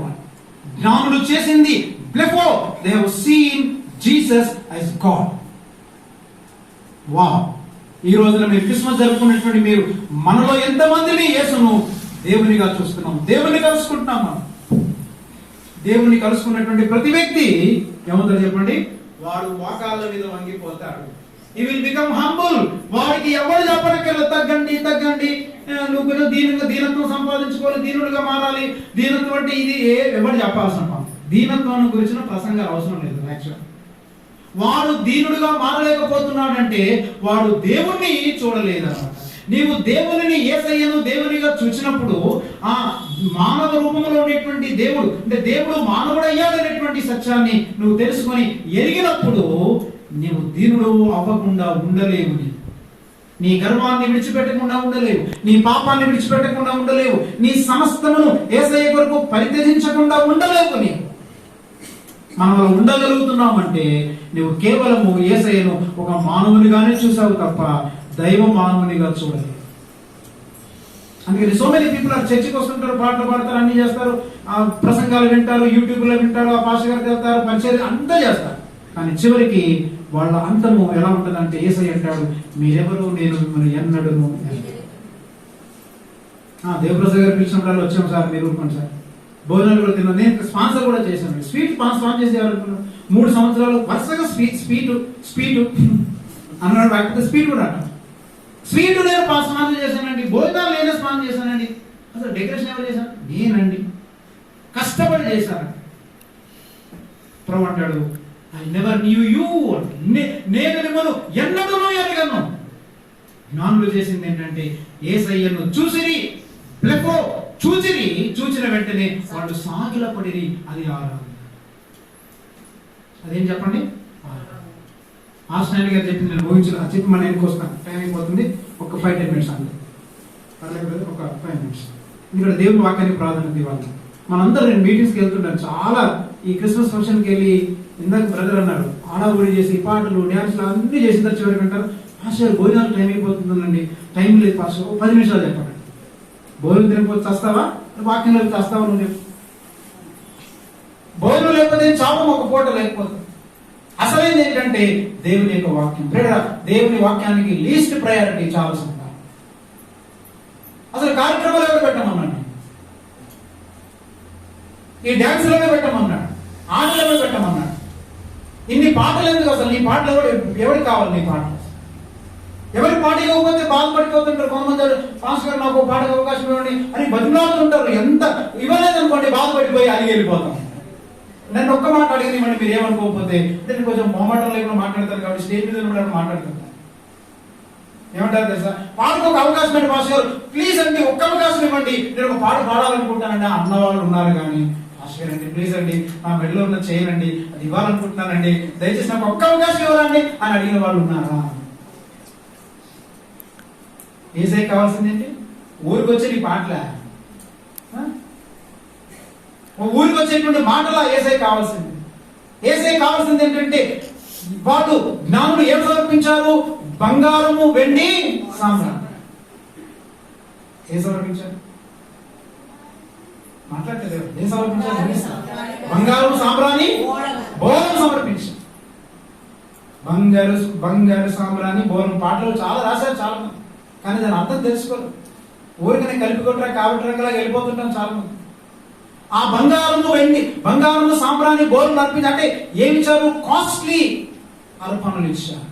జ్ఞానులు చేసింది బ్లెఫో. They have seen Jesus as God. Wow. ఈ రోజున మీరు క్రిస్మస్ జరుపుకున్నటువంటి మీరు మనలో ఎంతమందిని యేసును దేవునిగా చూస్తున్నాం, దేవుని కలుసుకుంటున్నాం. మనం దేవుని కలుసుకున్నటువంటి ప్రతి వ్యక్తి ఏమంటారు చెప్పండి? వాడు మోకాళ్ళ మీద వంగిపోతాడు. He will become humble. వాడికి ఎవరు చెప్పనక్కర్లేదు తగ్గండి తగ్గండి, నువ్వు దీనత్వం సంపాదించుకోవాలి, దీనుడిగా మారాలి. దీనత్వం అంటే ఇది ఎవరు చెప్పాల్సిన పని. దీనత్వాన్ని గురించిన ప్రసంగాలు అవసరం లేదు. యాక్చువల్ వాడు దీనుడిగా మారలేకపోతున్నాడంటే వాడు దేవుణ్ణి చూడలేదన్నమాట. నీవు దేవుని యేసయ్యను దేవునిగా చూసినప్పుడు ఆ మానవ రూపంలో ఉండేటువంటి దేవుడు అంటే దేవుడు మానవుడు అయ్యాడనేటువంటి సత్యాన్ని నువ్వు తెలుసుకొని ఎరిగినప్పుడు నీవు దీనుడు అవ్వకుండా ఉండలేవు. నీ గర్వాన్ని విడిచిపెట్టకుండా ఉండలేవు, నీ పాపాన్ని విడిచిపెట్టకుండా ఉండలేవు, నీ సమస్తమును యేసయ్య కొరకు పరిత్యజించకుండా ఉండలేవు. నీవు మనం ఉండగలుగుతున్నామంటే నువ్వు కేవలము యేసయ్యను ఒక మానవునిగానే చూసావు తప్ప దైవ మానవునిగా చూడలేదు. అందుకని సో మెనీ పీపుల్ ఆ చర్చికి వస్తుంటారు, పాటలు పాడతారు, అన్ని చేస్తారు, ఆ ప్రసంగాలు వింటారు, యూట్యూబ్లో వింటారు, ఆ పాస్టర్ గారికి వెళ్తారు, పరిచయం అంతా చేస్తారు. కానీ చివరికి వాళ్ళ అంతము ఎలా ఉంటుందంటే యేసయ్య అంటాడు, మీరెవరు, నేను మిమ్మల్ని ఎన్నడను. దేవప్రసాద్ గారు పిలిచినప్పుడు వచ్చాము సార్, మీరు ఊరుకోండి సార్, భోజనాలు కూడా తిన్నాను. నేను స్పాన్సర్ కూడా చేశాను. స్వీట్ స్పాన్సర్ చేసేవారు 3 సంవత్సరాలు వరుసగా స్వీట్ అన్నాడు. లేకపోతే స్వీట్ కూడా అంటాను. స్వీట్ నేను స్పాన్సర్ చేశానండి, భోజనాలు నేనే స్పాన్సర్ చేశానండి, అసలు డెకరేషన్ ఎవరు చేశాను? నేనండి, కష్టపడి చేశాను. ప్రభు అంటాడు, ఐ నెవర్ న్యూ యూ, నేను మిమ్మల్ని ఎన్నడూ ఎరగను. జ్ఞానులు చేసింది ఏంటంటే యేసయ్యను చూసిరి, బ్లెఫో చూచిన వెంటనే వాళ్ళు సాగిలపడిరి. అది ఆరాధన. అదేం చెప్పండి? ఆశ్రయాన్ని గారు చెప్పింది నేను ఊహించిన చెప్పి మన ఎందుకు వస్తాను, టైం అయిపోతుంది. ఒక 5-10 minutes అంతే, ఒక 5 minutes. ఇక్కడ దేవుని వాక్యానికి ప్రాధాన్యత ఇవ్వాలి. మనందరూ నేను మీటింగ్స్కి వెళ్తుంటాను. చాలా ఈ క్రిస్మస్ ఫంక్షన్కి వెళ్ళి ఇందాక బ్రదర్ అన్నారు, ఆడావుడి చేసి పాటలు డ్యాన్స్లు అన్ని చేసిన చివరికి అంటారు పాస్టర్ భోజనాలు టైం అయిపోతుందండి, టైం లేదు పాస్టర్, 10 నిమిషాలు చెప్పండి. భోజనం తినకపోతే చస్తావా, వాక్యం లేకపోతే చస్తావా? నువ్వు చెప్పు. భోజనం లేకపోతే చాపం, ఒక పూట లేకపోతే. అసలైంది ఏంటంటే దేవుని యొక్క వాక్యం. దేవుని వాక్యానికి లీస్ట్ ప్రయారిటీ చాలా సంతానం. అసలు కార్యక్రమాలు ఎవరు పెట్టమన్నాడు? ఈ డ్యాన్సులనే పెట్టమన్నాడు, ఆటలనే పెట్టమన్నాడు. ఇన్ని పాటలు ఎందుకు అసలు? నీ పాటలు ఎవరికి కావాలి? నీ పాటలు ఎవరి పాట ఇవ్వకపోతే బాధపడిపోతుంటారు కొంతమంది. పాస్టర్ గారు నాకు పాటకు అవకాశం ఇవ్వండి అని బతిమాలుతుంటారు. ఎంత ఇవ్వలేదనుకోండి బాధపడిపోయి అడిగి వెళ్ళిపోతాం. నన్ను ఒక్క మాట అడిగింది ఇవ్వండి, మీరు ఏమనుకోకపోతే. నేను కొంచెం మొహమాటం లేకుండా మాట్లాడతాను కాబట్టి స్టేజ్ మీద మాట్లాడుతాను. ఏమంటారు తెలుసా? పాటకు ఒక అవకాశం అండి పాస్టర్ గారు, ప్లీజ్ అండి ఒక్క అవకాశం ఇవ్వండి, నేను ఒక పాట పాడాలనుకుంటానండి అన్నవాళ్ళు ఉన్నారు. కానీ పాస్టర్ గారు అండి ప్లీజ్ అండి నా మెడలో ఉన్న చేయనండి, అది ఇవ్వాలనుకుంటున్నానండి, దయచేసి నాకు ఒక్క అవకాశం ఇవ్వాలండి అని అడిగిన వాళ్ళు ఉన్నారా? ఏసై కావాల్సిందేంటి? ఊరికి వచ్చే నీ పాటలా? ఊరికి వచ్చేటువంటి మాటలా ఏసై కావాల్సింది? ఏసై కావాల్సింది ఏంటంటే వాళ్ళు జ్ఞానులు ఏం సమర్పించారు? బంగారము, వెండి, సాంబ్రాణి. ఏం సమర్పించారు? మాట్లాడలేదు. ఏం సమర్పించారు? బంగారం, సాంబ్రాణి, బోరం సమర్పించారు. బంగారు సాంబ్రాణి, బోరం. పాటలు చాలా రాశారు చాలా మంది, కానీ దాని అర్థం తెలుసుకోరు. ఊరికనే కలిపి కొట్టరా కాబట్టి రంగలా వెళ్ళిపోతుంటాం చాలా మంది. ఆ బంగారము, వెండి, బంగారము, సాంబ్రాణి, బోరం అర్పించి అంటే ఏమి ఇచ్చారు? కాస్ట్లీ అర్పణలు ఇచ్చారు.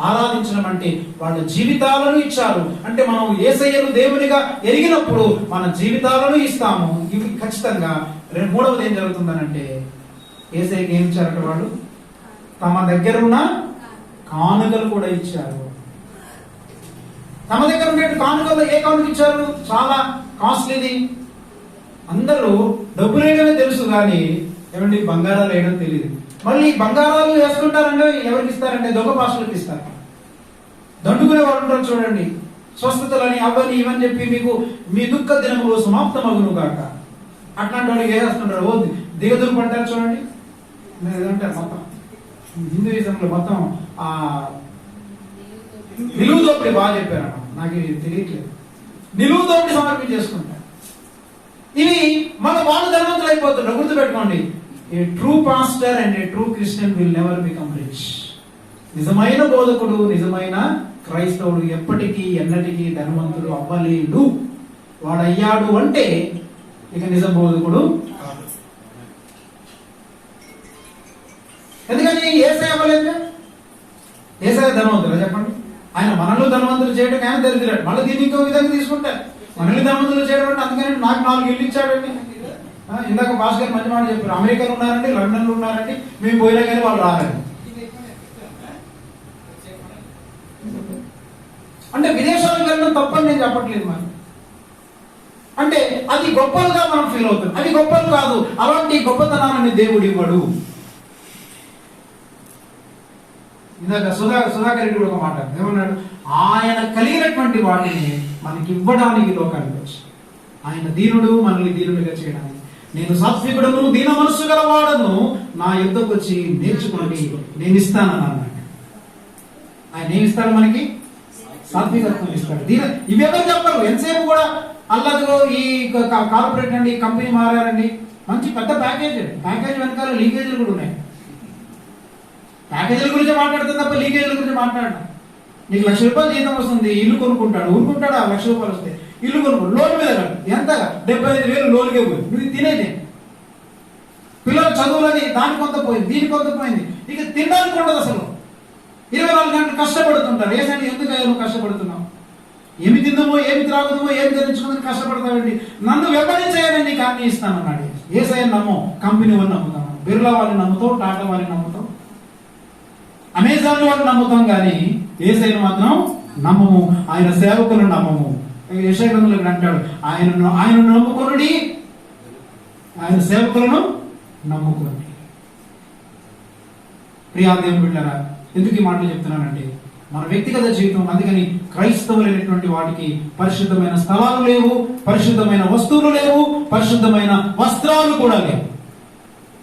ఆరాధించడం అంటే వాళ్ళ జీవితాలను ఇచ్చారు. అంటే మనం యేసయ్యను దేవునిగా ఎరిగినప్పుడు మన జీవితాలను ఇస్తాము. ఇవి ఖచ్చితంగా. మూడవది ఏం జరుగుతుందనంటే యేసయ్యకి ఏం ఇచ్చారట? వాళ్ళు తమ దగ్గర ఉన్న కానుకలు కూడా ఇచ్చారు. తమ దగ్గర ఉండే కానుకలు ఏ కానుక ఇచ్చారు? చాలా కాస్ట్లీది. అందరూ డబ్బులు వేయడమే తెలుసు కానీ ఏమండి బంగారాలు వేయడం తెలియదు. మళ్ళీ బంగారాలు వేసుకుంటారంటే ఎవరికి ఇస్తారంటే దొంగ పాస్టర్లకు ఇస్తారు. దండుకునే వాళ్ళు ఉంటారు చూడండి, స్వస్థతలని అవని ఇవని చెప్పి మీకు మీ దుఃఖ దినములు సమాప్తమగును గాక అట్లాంటి వాడికి వేస్తుంటారు. ఓ దిగదురుపు అంటారు చూడండి. ఏదంటారు మొత్తం హిందూయిజంలో మొత్తం ఆ నిలువు దోపిడి బాగా చెప్పారన్న, నాకు తెలియట్లేదు. నిలువు దోపిడి సమర్పించేసుకుంటారు. ఇవి మన వాళ్ళు ధనవంతులు అయిపోతుంటారు. గుర్తుపెట్టుకోండి, ఏ true pastor and A true Christian will never become rich. నిజమైన బోధకుడు, నిజమైన క్రైస్తవుడు ఎప్పటికీ ఎన్నటికీ ధనవంతుడు అవ్వలేడు. వాడయ్యాడు అంటే ఇక నిజం బోధకుడు కాదు. ఎందుకని యేసయ్య అవ్వలేదు? యేసయ్య ధనవంతుడు చెప్పండి. ఆయన మనలో ధనవంతులు చేయడం ఆయన దరిద్రాడు. మళ్ళీ దీన్ని ఇంకో విధంగా తీసుకుంటారు. మనల్ని ధనవంతులు చేయడం అంటే అందుకని నాకు 4 ఇల్లు ఇచ్చాడండి. ఇందాక భాస్ గారు మంచి మాట చెప్పారు. అమెరికాలో ఉన్నారండి, లండన్లో ఉన్నారండి, మేము పోయినా కానీ వాళ్ళు రారండి. అంటే విదేశాలకు వెళ్ళడం తప్పని నేను చెప్పట్లేదు. మరి అంటే అది గొప్పలుగా మనం ఫీల్ అవుతాం. అది గొప్పలు కాదు. అలాంటి గొప్పతనాన్ని దేవుడు ఇవ్వడు. ఇందాక సుధాకర్ రెడ్డి కూడా ఒక మాట ఏమన్నాడు? ఆయన కలిగినటువంటి వాటిని మనకి ఇవ్వడానికి లోకానికి వచ్చి, ఆయన దీనుడు, మనల్ని దీనుడిగా చేయడానికి. నేను సాత్వికుడను, దీన మనస్సు గలవాడను, నా యుద్ధకు వచ్చి నేర్చుకోండి, నేను ఇస్తానని అన్నాడు. ఆయన ఏమి ఇస్తాడు? మనకి సాత్వికత్వం ఇస్తాడు. ఇవి ఎవరు చెప్పరు. ఎంతసేపు కూడా అల్లదిగో ఈ కార్పొరేట్ అండి, కంపెనీ మారారండి, మంచి పెద్ద ప్యాకేజ్ వెనకాల లీకేజీలు కూడా ఉన్నాయి. ప్యాకేజీల గురించి మాట్లాడుతుంది తప్ప లీకేజీల గురించి మాట్లాడడం. నీకు ₹1,00,000 జీతం వస్తుంది, ఇల్లు కొనుక్కుంటాడు, ఊరుకుంటాడు. ఆ ₹1,00,000 వస్తే ఇల్లు కొనుక్కోడు, లోన్ మీద కాదు. ఎంత? 75,000 లోన్కే పోయి. నువ్వు తినేది పిల్లల చదువులని దాని కొంత పోయింది, దీని కొంత పోయింది. ఇక తినడానికి ఉండదు అసలు. 24 గంటలు కష్టపడుతుంటారు. ఏసండి ఎందుకు నువ్వు కష్టపడుతున్నావు? ఏమి తిందామో, ఏమి త్రాగుదామో, ఏమి ధరించుకుందని కష్టపడతావండి. నన్ను వెంబడించేయని నీకు అన్ని ఇస్తానన్నాడు. ఏసయ్యని నమ్మో, కంపెనీ వాళ్ళని నమ్ముతాం, బిర్లా వాళ్ళని నమ్ముతాం, టాటా వాళ్ళని నమ్ముతాం, అమెజాన్ వాళ్ళని నమ్ముతాం, కానీ ఏసయ్యను మాత్రం నమ్మము. ఆయన సేవకులను నమ్మము. యెషయా గ్రంథంలో అంటాడు, ఆయనను నమ్ముకొనుడి, ఆయన సేవకులను నమ్ముకోండి. ప్రియా దేవుని బిడ్డలారా, ఎందుకు ఈ మాటలు చెప్తున్నానంటే మన వ్యక్తిగత జీవితం. అందుకని క్రైస్తవులైనటువంటి వాటికి పరిశుద్ధమైన స్థలాలు లేవు, పరిశుద్ధమైన వస్తువులు లేవు, పరిశుద్ధమైన వస్త్రాలు కూడా లేవు.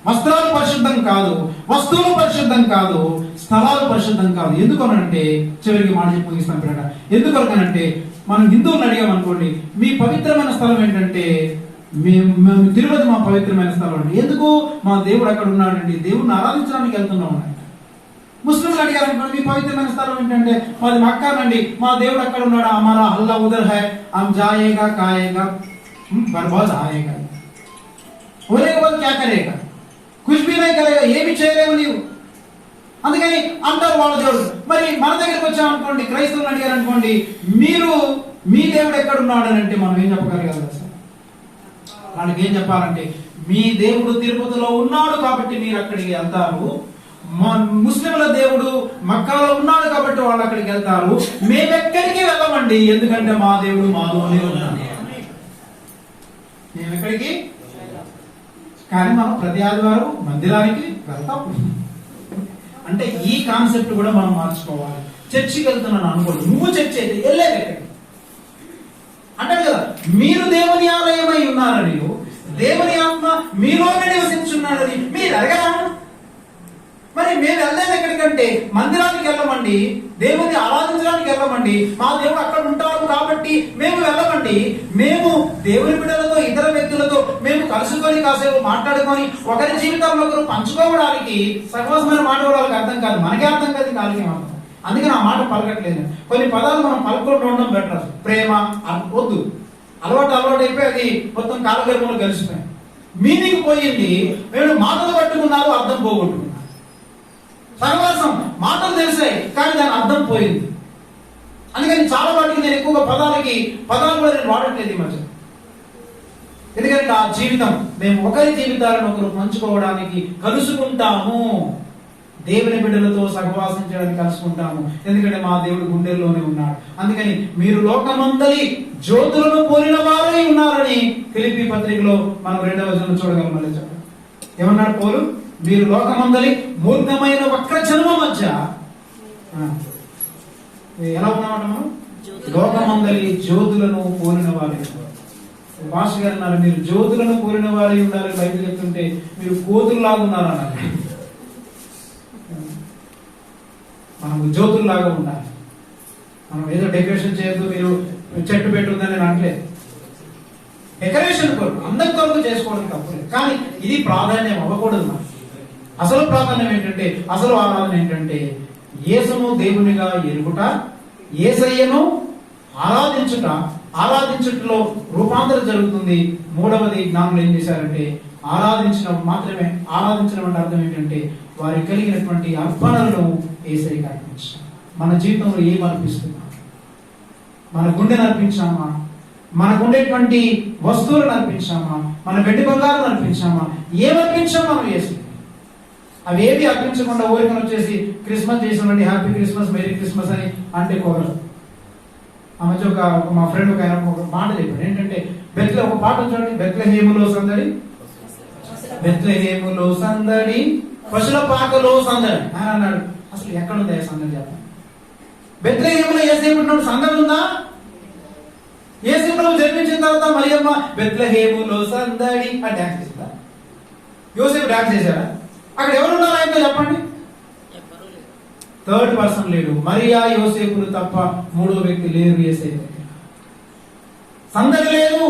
వస్త్రాలు పరిశుద్ధం కాదు, వస్తువులు పరిశుద్ధం కాదు, స్థలాలు పరిశుద్ధం కాదు. ఎందుకనంటే, చివరికి మాట చెప్పి ముగిస్తాను పిల్లట, ఎందుకనంటే మనం హిందువులను అడిగామనుకోండి, మీ పవిత్రమైన స్థలం ఏంటంటే మేము తిరుపతి మా పవిత్రమైన స్థలం అండి. ఎందుకు? మా దేవుడు అక్కడ ఉన్నాడండి, దేవుడిని ఆరాధించడానికి వెళ్తున్నాం అండి. ముస్లింలు అడిగారనుకోండి, మీ పవిత్రమైన స్థలం ఏంటంటే మాది మక్కానండి, మా దేవుడు అక్కడ ఉన్నాడు, హమారా అల్లా ఉదర్ హై, హమ్ జాయేగా కాయేగా బర్బాద్ ఆయేగా, ఓలేగా బాద్ క్యా కరేగా, కుచ్ భీ నహీ కరేగా, ఏమి చేయలేవు నీవు. అందుకని అంటారు వాళ్ళ దేవుడు. మరి మన దగ్గరికి వచ్చామనుకోండి, క్రైస్తవులు అడిగారు అనుకోండి, మీరు మీ దేవుడు ఎక్కడ ఉన్నాడు అని అంటే మనం ఏం చెప్పగలగాలి సార్? వాళ్ళకి ఏం చెప్పాలంటే, మీ దేవుడు తిరుపతిలో ఉన్నాడు కాబట్టి మీరు అక్కడికి వెళ్తారు, ముస్లింల దేవుడు మక్కాలో ఉన్నాడు కాబట్టి వాళ్ళు అక్కడికి వెళ్తారు, మేమెక్కడికి వెళ్ళమండి, ఎందుకంటే మా దేవుడు మాలోనే ఉన్నాడు. మేమెక్కడికి, కానీ మనం ప్రతి ఆదివారం మందిరానికి వెళ్తాం. అంటే ఈ కాన్సెప్ట్ కూడా మనం మార్చుకోవాలి. చర్చికి వెళ్తున్నాను అనుకోండి, నువ్వు చర్చి అయితే వెళ్ళేది ఎక్కడికి అంటారు కదా, మీరు దేవుని ఆలయమై ఉన్నారని, దేవుని ఆత్మ మీలోనే నివసించున్నాడని మీరు అడగరా? మరి మేము వెళ్ళేది ఎక్కడికంటే మందిరానికి వెళ్ళమండి, దేవుని ఆరాధించడానికి వెళ్ళమండి, మా దేవుడు అక్కడ ఉంటాడు కాబట్టి మేము వెళ్ళమండి. మేము దేవుని బిడ్డలతో, ఇతర వ్యక్తులతో మేము కలుసుకొని కాసేపు మాట్లాడుకొని ఒకరి జీవితంలో ఒకరు పంచుకోవడానికి సహవాసమైన మాట వాళ్ళకి అర్థం కాదు, మనకే అర్థం కాదు, వాళ్ళకి అర్థం. అందుకని ఆ మాట పలకట్లేదు. కొన్ని పదాలు మనం పలుకుంటూ ఉండడం బెటర్. ప్రేమ వద్దు, అలవాటు అయిపోయి అది మొత్తం కాలగర్భంలో కలిసిపోయి మీనింగ్ పోయింది. మేము మాటలు పట్టుకున్నారు, అర్థం పోగొట్టుకున్నారు. సహవాసం మాటలు తెలిసాయి కానీ దాని అర్థం పోయింది. అందుకని చాలా వాటికి నేను ఎక్కువగా పదాలు కూడా నేను వాడట్లేదు ఈ మధ్య. ఎందుకంటే ఆ జీవితం, మేము ఒకరి జీవితాలను ఒకరు పంచుకోవడానికి కలుసుకుంటాము, దేవుని బిడ్డలతో సహవాసం చేయడానికి కలుసుకుంటాము, ఎందుకంటే మా దేవుడు గుండెల్లోనే ఉన్నాడు. అందుకని మీరు లోకమందలి జ్యోతులను పోలిన వారై ఉన్నారని ఫిలిప్పీ పత్రికలో మనం 2వ వచనం చూడగలం. మళ్ళీ చెప్పండి, ఏమన్నాడు పౌలు? మీరు లోకమందలి మూర్ఖమైన వక్ర జన్మ మధ్య ఎలా ఉన్నామంట? మనం లోకమందలి జ్యోతులను పోలిన వారై. భాష గారు అన్నారు, మీరు జ్యోతులను పోలిన వారై ఉండాలి. బయట చెప్తుంటే మీరు కోతుల్లాగా ఉన్నారు అన్నారు. మనం జ్యోతుల్లాగా ఉండాలి. మనం ఏదో డెకరేషన్ చేయొద్దు, మీరు చెట్టు పెట్టుందని నేను అనట్లేదు. డెకరేషన్ కొరకు, అందరి కొరకు చేసుకోవడం తప్పలేదు, కానీ ఇది ప్రాధాన్యం అవ్వకూడదు. మనం అసలు ప్రాధాన్యం ఏంటంటే, అసలు ఆరాధన ఏంటంటే యేసును దేవునిగా ఎరుగుట, యేసయ్యను ఆరాధించుటలో రూపాంతరం జరుగుతుంది. 3వది జ్ఞానులు ఏం చేశారంటే, ఆరాధించడం అంటే అర్థం ఏంటంటే వారికి కలిగినటువంటి అర్పణలను యేసయ్యకి అర్పించాం. మన జీవితంలో ఏం అర్పిస్తున్నాం? మన గుండెను అర్పించామా? మనకుండేటువంటి వస్తువులను అర్పించామా? మన వెండి బంగారం అర్పించామా? ఏమర్పించామా మనం యేసయ్యకి? అవి ఏవి అర్పించకుండా ఊరికని వచ్చేసి క్రిస్మస్ చేసినండి, హ్యాపీ క్రిస్మస్, మెరీ క్రిస్మస్ అని అంటే కుదరదు. ఆ మధ్య మా ఫ్రెండ్ ఒక మాట చెప్పాడు ఏంటంటే, ఒక పాట చూడండి, బెత్లెహేములో సందడి, పశుల పాకలో సందడి అని అన్నాడు. అసలు ఎక్కడుంది ఆ సందడి? చెప్పండి. బెత్లెహేములో యేసేపుడు సందడి ఉందా? యేసేపుడు జన్మించిన తర్వాత మరియమ్మ బెత్లెహేములో సందడి అని డాన్స్ చేసిందా? యోసేపు డాన్స్ చేశారా? అక్కడ ఎవరున్నారు ఆయనతో చెప్పండి? థర్డ్ పర్సన్ లేడు. మరియా యోసేపులు తప్ప 3వ వ్యక్తి లేరు యేసేపు. సందడి లేదు.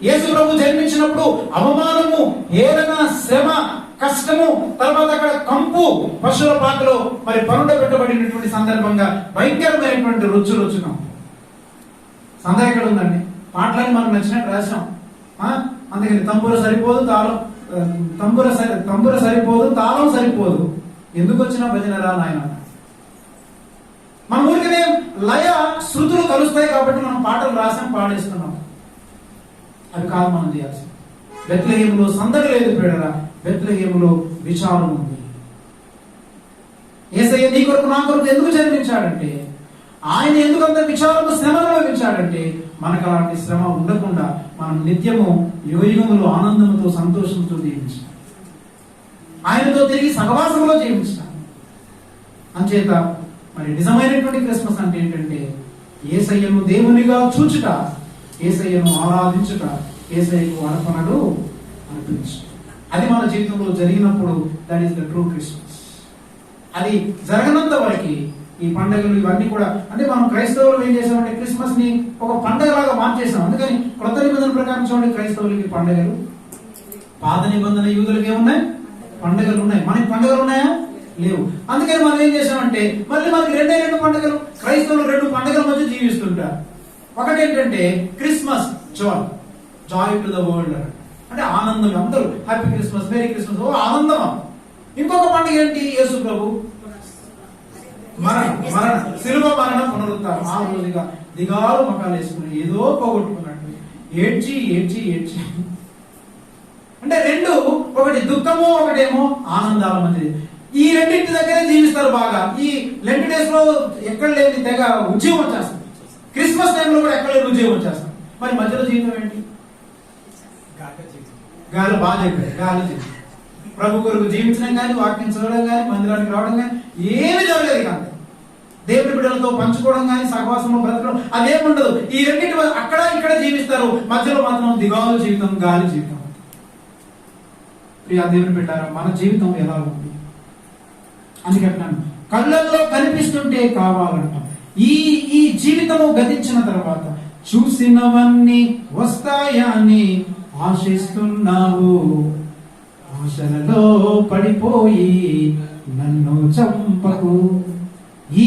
యేసు ప్రభు జన్మించినప్పుడు అవమానము, ఏదైనా శ్రమ, కష్టము, తర్వాత అక్కడ కంపు, పశువుల పాకలో మరి పరుండ పెట్టబడినటువంటి సందర్భంగా భయంకరమైనటువంటి రుచున్నాం. సందడి ఎక్కడ ఉందండి? పాటలని మనకు నచ్చినట్టు రాసాం. అందుకని తంబుర సరిపోదు, తాళం సరిపోదు, ఎందుకు వచ్చినా భజన రా నాయన. మన ఊరికనే లయ శృతులు కలుస్తాయి కాబట్టి మనం పాటలు రాసాం, పాడేస్తున్నాం. అది కాదు మనం చేయాల్సింది. బెత్లెహేములో సందడి లేదు ప్రియులారా, బెత్లెహేములో విచారం ఉంది. యేసయ్య నీ కొరకు నా కొరకు ఎందుకు జన్మించాడంటే, ఆయన ఎందుకు అంత విచారము శ్రమను అనుభవించాడంటే, మనకు అలాంటి శ్రమ ఉండకుండా మనం నిత్యము యుగయుగములు ఆనందముతో సంతోషంతో జీవించాలి, ఆయనతో తిరిగి సహవాసంలో జీవించాలి. అంచేత మరి నిజమైనటువంటి క్రిస్మస్ అంటే ఏంటంటే, యేసయ్యను దేవునిగా చూచుట, యేసయ్యను ఆరాధించుట, యేసయ్యకు అర్పణలు అర్పించుట. అది మన జీవితంలో జరిగినప్పుడు that is the true Christmas. అది జరగనంత వరకు ఈ పండుగలు ఇవన్నీ కూడా, అంటే మనం క్రైస్తవులు ఏం చేసామంటే క్రిస్మస్ ని ఒక పండుగలాగా మార్చేసాం. అందుకని కొత్త నిబంధన ప్రకారం చూడండి, క్రైస్తవులకి పండుగలు, పాత నిబంధన యూదులకి ఏమున్నాయి, పండుగలు ఉన్నాయి. మనకి పండుగలు ఉన్నాయా? లేవు. అందుకని మనం ఏం చేసామంటే మళ్ళీ మనకి రెండు పండుగలు. క్రైస్తవులు 2 పండుగల మధ్య జీవిస్తుంటారు. ఒకటి ఏంటంటే Christmas, Joy to the world, అంటే ఆనందం, అందరూ హ్యాపీ క్రిస్మస్, మేరీ క్రిస్మస్, ఓ ఆనందం. ఇంకొక పండుగ ఏంటి? యేసు ప్రభు మరణ శిలువ మరణ పునరుద్ధారం. ఆ రోజుగా దిగాలు మకాలు వేసుకుని ఏదో పోగొట్టుకున్నట్టు ఏడ్చి ఏడ్చి ఏడ్చి, అంటే 2, ఒకటి దుఃఖము, ఒకటేమో ఆనందాల మధ్య. ఈ రెండింటి దగ్గరే జీవిస్తారు బాగా. ఈ లెంట్ డేస్ లో ఎక్కడ లేని తెగ ఉద్యోగం వచ్చేస్తుంది. క్రిస్మస్ టైంలో కూడా ఎక్కడ లేని ఉద్యోగం వచ్చేస్తాం. మరి మధ్యలో జీవితం ఏంటి? గాలి. బాగా చెప్పారు, గాలి జీవితం. ప్రభు కొరకు జీవించడం కానీ, వాక్యం చదవడం కానీ, మందిరానికి రావడం కానీ ఏమి జరగలేదు. కానీ దేవుడి బిడ్డలతో పంచుకోవడం కానీ, సహవాసంలో బ్రతకడం అదేముండదు. ఈ రెండింటి అక్కడ ఇక్కడ జీవిస్తారు. మధ్యలో మాత్రం దిగాలు జీవితం, గాలి జీవితం. ప్రియా దేవుని బిడ్డారా, మన జీవితం ఎలా ఉంది అని చెప్పాను. కళ్ళల్లో కనిపిస్తుంటే కావాలంట. ఈ జీవితము గతించిన తర్వాత చూసినవన్నీ వస్తాయా అని ఆశిస్తున్నావు. ఆశలలో పడిపోయి నన్ను చంపకు. ఈ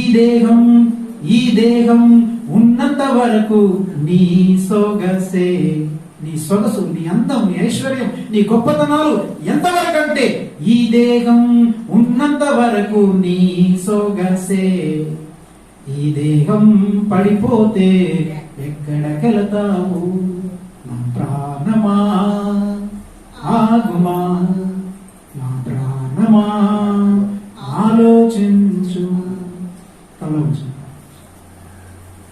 దేహం ఉన్నంత వరకు నీ సొగసే, నీ సొగసు, నీ అందం, నీ ఐశ్వర్యం, నీ గొప్పతనాలు ఎంతవరకు అంటే ఈ దేహం ఉన్నంత వరకు నీ సొగసే. ఈ దేహం పడిపోతే ఎక్కడికెళతావు నా ప్రాణమా, ఆగుమా.